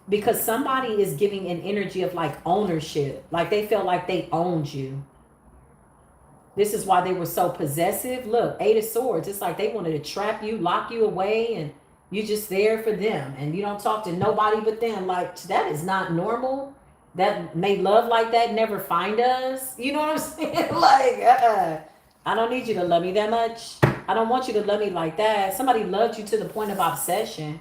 Because somebody is giving an energy of like ownership. Like they felt like they owned you. This is why they were so possessive. Look, 8 of Swords. It's like they wanted to trap you, lock you away, and you're just there for them. And you don't talk to nobody but them. Like, that is not normal. That made love like that never find us. You know what I'm saying? Like, I don't need you to love me that much. I don't want you to love me like that. Somebody loved you to the point of obsession.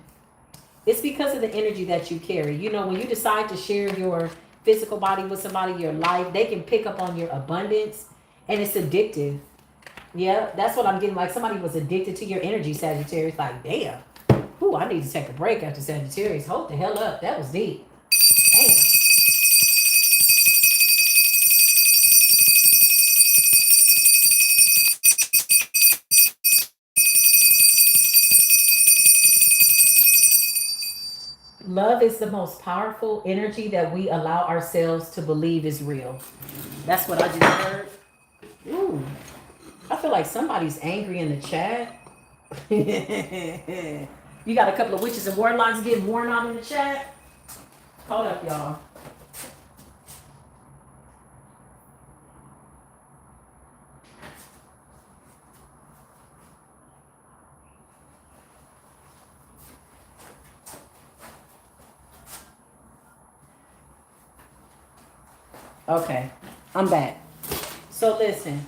It's because of the energy that you carry. You know, when you decide to share your physical body with somebody, your life, they can pick up on your abundance and it's addictive. Yeah, that's what I'm getting. Like somebody was addicted to your energy, Sagittarius. Like, damn. Ooh, I need to take a break after Sagittarius. Hold the hell up. That was deep. Damn. Love is the most powerful energy that we allow ourselves to believe is real. That's what I just heard. Ooh, I feel like somebody's angry in the chat. You got a couple of witches and warlocks getting worn out in the chat. Hold up, y'all. Okay, I'm back. So listen,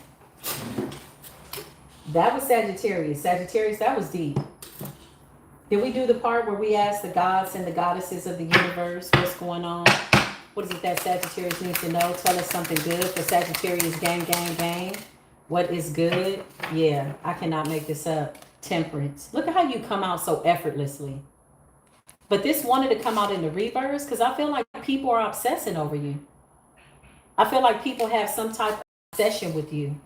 that was Sagittarius. Sagittarius, that was deep. Did we do the part where we asked the gods and the goddesses of the universe what's going on? What is it that Sagittarius needs to know? Tell us something good for Sagittarius. Gang, gang, gang. What is good? Yeah, I cannot make this up. Temperance. Look at how you come out so effortlessly. But this wanted to come out in the reverse because I feel like people are obsessing over you. I feel like people have some type of obsession with you.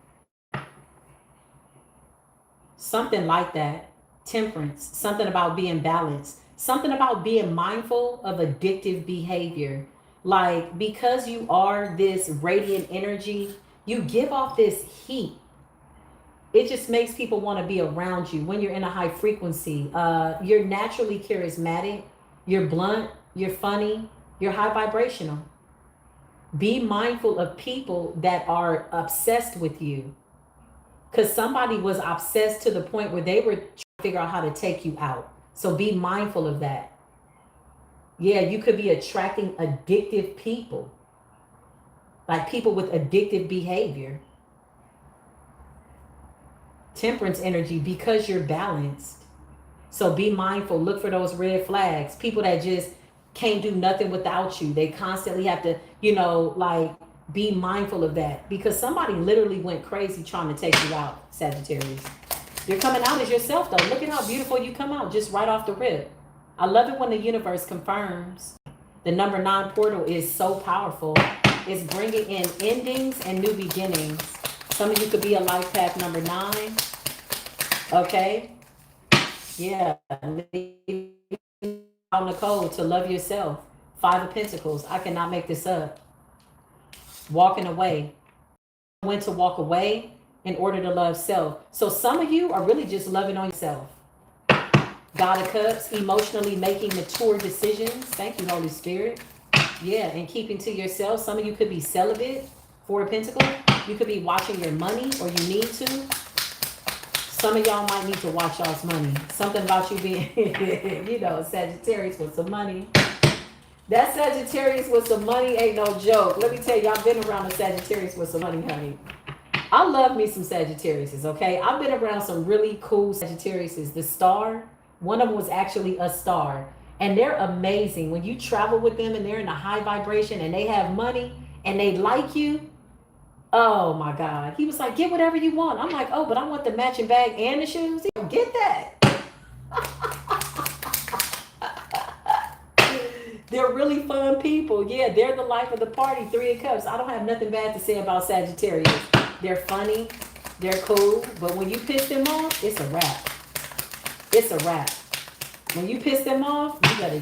Something like that. Temperance. Something about being balanced. Something about being mindful of addictive behavior. Like, because you are this radiant energy, you give off this heat. It just makes people want to be around you when you're in a high frequency. You're naturally charismatic. You're blunt. You're funny. You're high vibrational. Be mindful of people that are obsessed with you. Because somebody was obsessed to the point where they were trying to figure out how to take you out. So be mindful of that. Yeah, you could be attracting addictive people. Like people with addictive behavior. Temperance energy, because you're balanced. So be mindful. Look for those red flags. People that just can't do nothing without you. They constantly have to, like, be mindful of that. Because somebody literally went crazy trying to take you out, Sagittarius. You're coming out as yourself, though. Look at how beautiful you come out just right off the rip. I love it when the universe confirms. The number 9 portal is so powerful. It's bringing in endings and new beginnings. Some of you could be a life path number 9. Okay? Yeah. Nicole, to love yourself. 5 of Pentacles. I cannot make this up. Walking away. When to walk away in order to love self. So some of you are really just loving on yourself. God of Cups, emotionally making mature decisions. Thank you, Holy Spirit. Yeah, and keeping to yourself. Some of you could be celibate. 4 of Pentacles. You could be watching your money, or you need to. Some of y'all might need to watch y'all's money. Something about you being, Sagittarius with some money. That Sagittarius with some money ain't no joke. Let me tell you, I've been around a Sagittarius with some money, honey. I love me some Sagittariuses, okay? I've been around some really cool Sagittariuses. The star, one of them was actually a star. And they're amazing. When you travel with them and they're in a high vibration and they have money and they like you, oh my God. He was like, get whatever you want. I'm like, oh, but I want the matching bag and the shoes. Get that. They're really fun people. Yeah, they're the life of the party. 3 of Cups. I don't have nothing bad to say about Sagittarius. They're funny. They're cool. But when you piss them off, it's a wrap. It's a wrap. When you piss them off,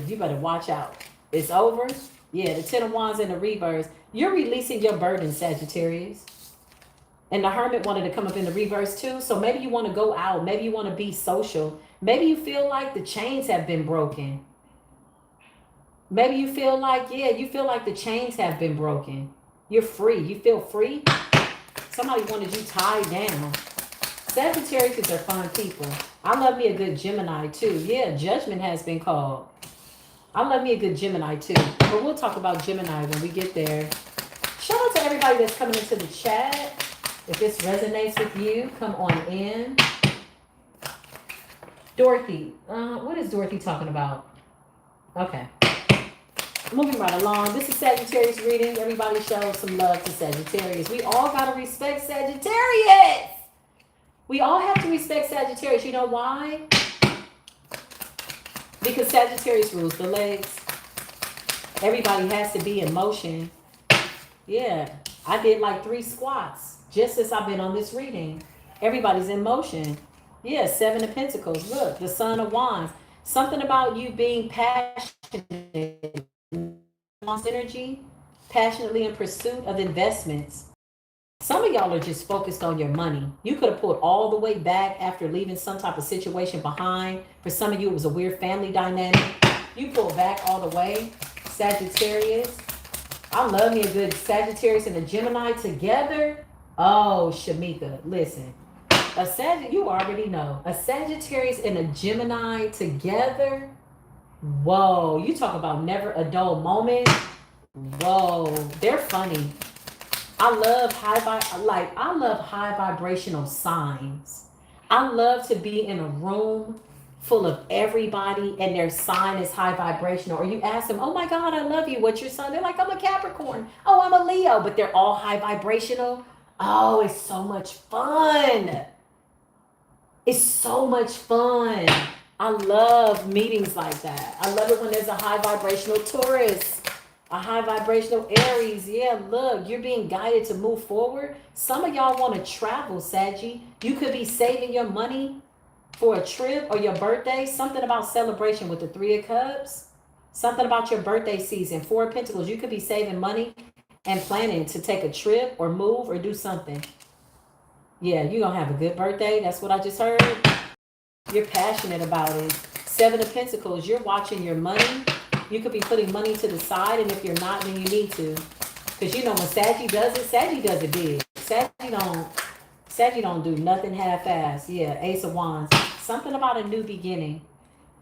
you better watch out. It's over. Yeah, the 10 of Wands in the reverse. You're releasing your burden, Sagittarius. And the Hermit wanted to come up in the reverse too. So maybe you want to go out. Maybe you want to be social. Maybe you feel like the chains have been broken. Maybe you feel like, the chains have been broken. You're free. You feel free. Somebody wanted you tied down. Sagittarius are fun people. I love me a good Gemini too. Yeah, judgment has been called. I love me a good Gemini too. But we'll talk about Gemini when we get there. Shout out to everybody that's coming into the chat. If this resonates with you, come on in. Dorothy. What is Dorothy talking about? Okay. Moving right along. This is Sagittarius reading. Everybody show some love to Sagittarius. We all got to respect Sagittarius. We all have to respect Sagittarius. You know why? Because Sagittarius rules the legs. Everybody has to be in motion. Yeah. I did like 3 squats just since I've been on this reading. Everybody's in motion. Yeah, 7 of Pentacles. Look, the Son of Wands. Something about you being passionate. Energy, passionately in pursuit of investments. Some of y'all are just focused on your money. You could have pulled all the way back after leaving some type of situation behind. For some of you, it was a weird family dynamic. You pulled back all the way. Sagittarius. I love me a good Sagittarius and a Gemini together. Oh, Shamika, listen. A you already know. A Sagittarius and a Gemini together. Whoa, you talk about never a dull moment. Whoa, they're funny. I love high vibrational signs. I love to be in a room full of everybody and their sign is high vibrational. Or you ask them, "Oh my God, I love you. What's your sign?" They're like, "I'm a Capricorn." "Oh, I'm a Leo," but they're all high vibrational. Oh, it's so much fun. It's so much fun. I love meetings like that. I love it when there's a high vibrational Taurus, a high vibrational Aries. Yeah, look, you're being guided to move forward. Some of y'all want to travel, Saggy. You could be saving your money for a trip or your birthday. Something about celebration with the Three of Cups. Something about your birthday season. Four of Pentacles. You could be saving money and planning to take a trip or move or do something. Yeah, you're going to have a good birthday. That's what I just heard. You're passionate about it. Seven of Pentacles. You're watching your money. You could be putting money to the side, and if you're not, then you need to. Because you know when Saggy does it big. Saggy don't do nothing half-assed. Yeah, Ace of Wands. Something about a new beginning.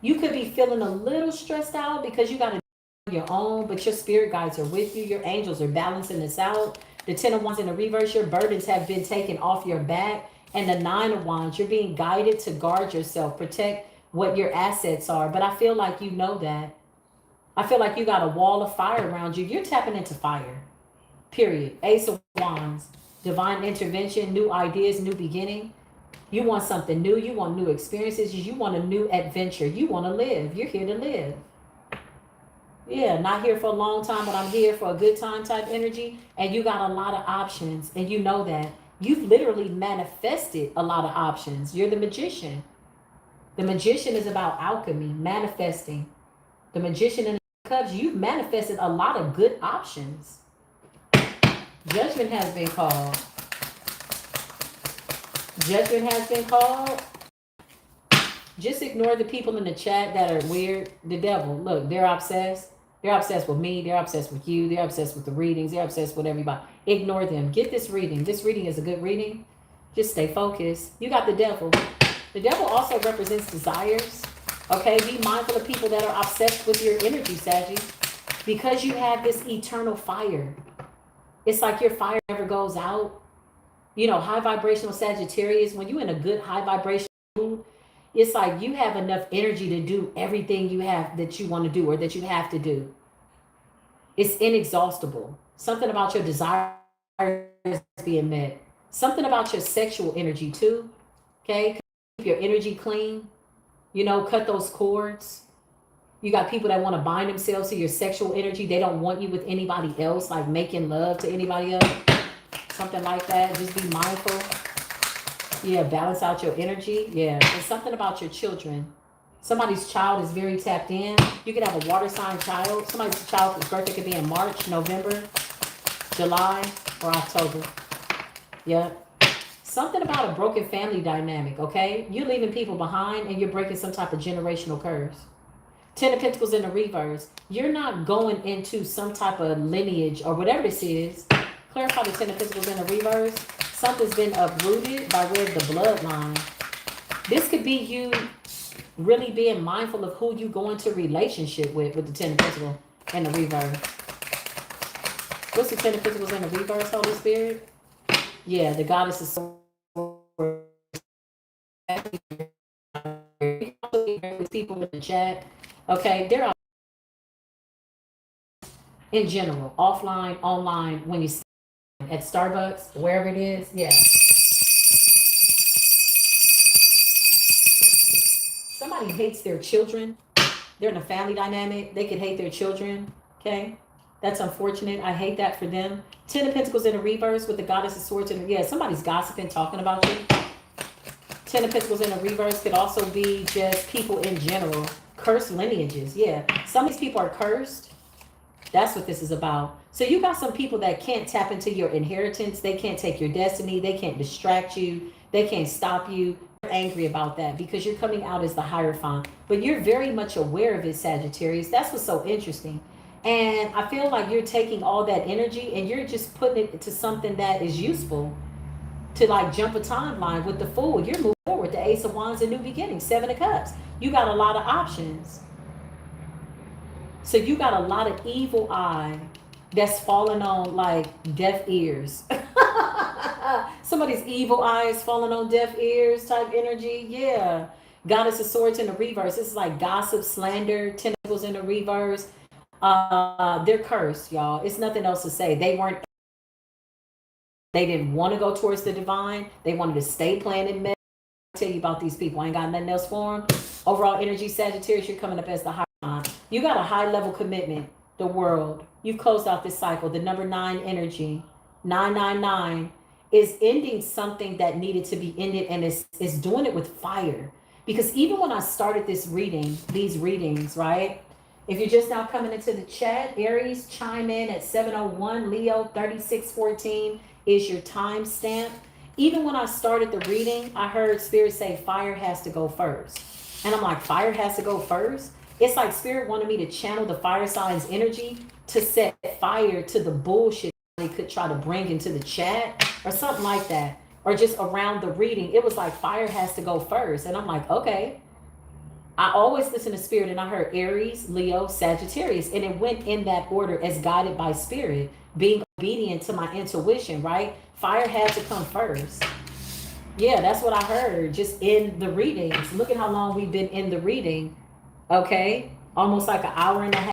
You could be feeling a little stressed out because you got to do your own, but your spirit guides are with you. Your angels are balancing this out. The Ten of Wands in the reverse, your burdens have been taken off your back. And the Nine of Wands, you're being guided to guard yourself, protect what your assets are. But I feel like you know that. I feel like you got a wall of fire around you. You're tapping into fire. Period. Ace of Wands, divine intervention, new ideas, new beginning. You want something new. You want new experiences. You want a new adventure. You want to live. You're here to live. Yeah, not here for a long time, but I'm here for a good time type energy. And you got a lot of options. And you know that. You've literally manifested a lot of options. You're the magician. The magician is about alchemy, manifesting. The magician in the cups, you've manifested a lot of good options. Judgment has been called. Judgment has been called. Just ignore the people in the chat that are weird. The devil, look, they're obsessed. They're obsessed with me. They're obsessed with you. They're obsessed with the readings. They're obsessed with everybody. Ignore them. Get this reading. This reading is a good reading. Just stay focused. You got the devil. The devil also represents desires. Okay, be mindful of people that are obsessed with your energy, Saggy. Because you have this eternal fire. It's like your fire never goes out. You know, high vibrational Sagittarius, when you're in a good high vibration mood, it's like you have enough energy to do everything you have that you want to do or that you have to do. It's inexhaustible. Something about your desires being met. Something about your sexual energy too. Okay, keep your energy clean. You know, cut those cords. You got people that want to bind themselves to your sexual energy. They don't want you with anybody else, like making love to anybody else. Something like that. Just be mindful. Yeah, balance out your energy. Yeah, and something about your children. Somebody's child is very tapped in. You could have a water sign child. Somebody's child's birthday could be in March, November, July, or October. Yeah. Something about a broken family dynamic, okay? You're leaving people behind and you're breaking some type of generational curse. Ten of Pentacles in the reverse. You're not going into some type of lineage or whatever this is. Clarify the Ten of Pentacles in the reverse. Something's been uprooted by way of the bloodline. This could be you really being mindful of who you go into relationship with the Ten of Pentacles in the reverse. What's the Ten of Pentacles in the reverse, Holy Spirit? Yeah, the goddess is so people in the chat. Okay, they're out in general, offline, online, when you at Starbucks, wherever it is. Yeah. Somebody hates their children. They're in a family dynamic. They could hate their children. Okay. That's unfortunate. I hate that for them. Ten of Pentacles in the reverse with the goddess of swords. Yeah, somebody's gossiping, talking about you. Ten of Pentacles in the reverse could also be just people in general. Cursed lineages. Yeah. Some of these people are cursed. That's what this is about. So you got some people that can't tap into your inheritance. They can't take your destiny. They can't distract you. They can't stop you. They're angry about that because you're coming out as the Hierophant. But you're very much aware of it, Sagittarius. That's what's so interesting. And I feel like you're taking all that energy and you're just putting it to something that is useful, to like jump a timeline with the Fool. You're moving forward. The Ace of Wands, a new beginning. Seven of Cups. You got a lot of options. So you got a lot of evil eye that's falling on like deaf ears. Somebody's evil eye is falling on deaf ears type energy. Yeah. Goddess of Swords in the reverse. This is like gossip, slander, tentacles in the reverse. They're cursed, y'all. It's nothing else to say. They didn't want to go towards the divine. They wanted to stay playing in med. Tell you about these people. I ain't got nothing else for them. Overall energy, Sagittarius, you're coming up as the high. You got a high level commitment. The world. You've closed out this cycle. The number 9 energy, 999, is ending something that needed to be ended, and is doing it with fire. Because even when I started this reading, these readings, right? If you're just now coming into the chat, Aries, chime in at 701. Leo, 3614 is your timestamp. Even when I started the reading, I heard Spirit say fire has to go first. And I'm like, fire has to go first? It's like Spirit wanted me to channel the fire signs energy to set fire to the bullshit they could try to bring into the chat or something like that. Or just around the reading. It was like fire has to go first. And I'm like, okay. I always listen to Spirit, and I heard Aries, Leo, Sagittarius, and it went in that order as guided by Spirit, being obedient to my intuition, right? Fire had to come first. Yeah, that's what I heard just in the readings. Look at how long we've been in the reading. Okay, almost like an hour and a half.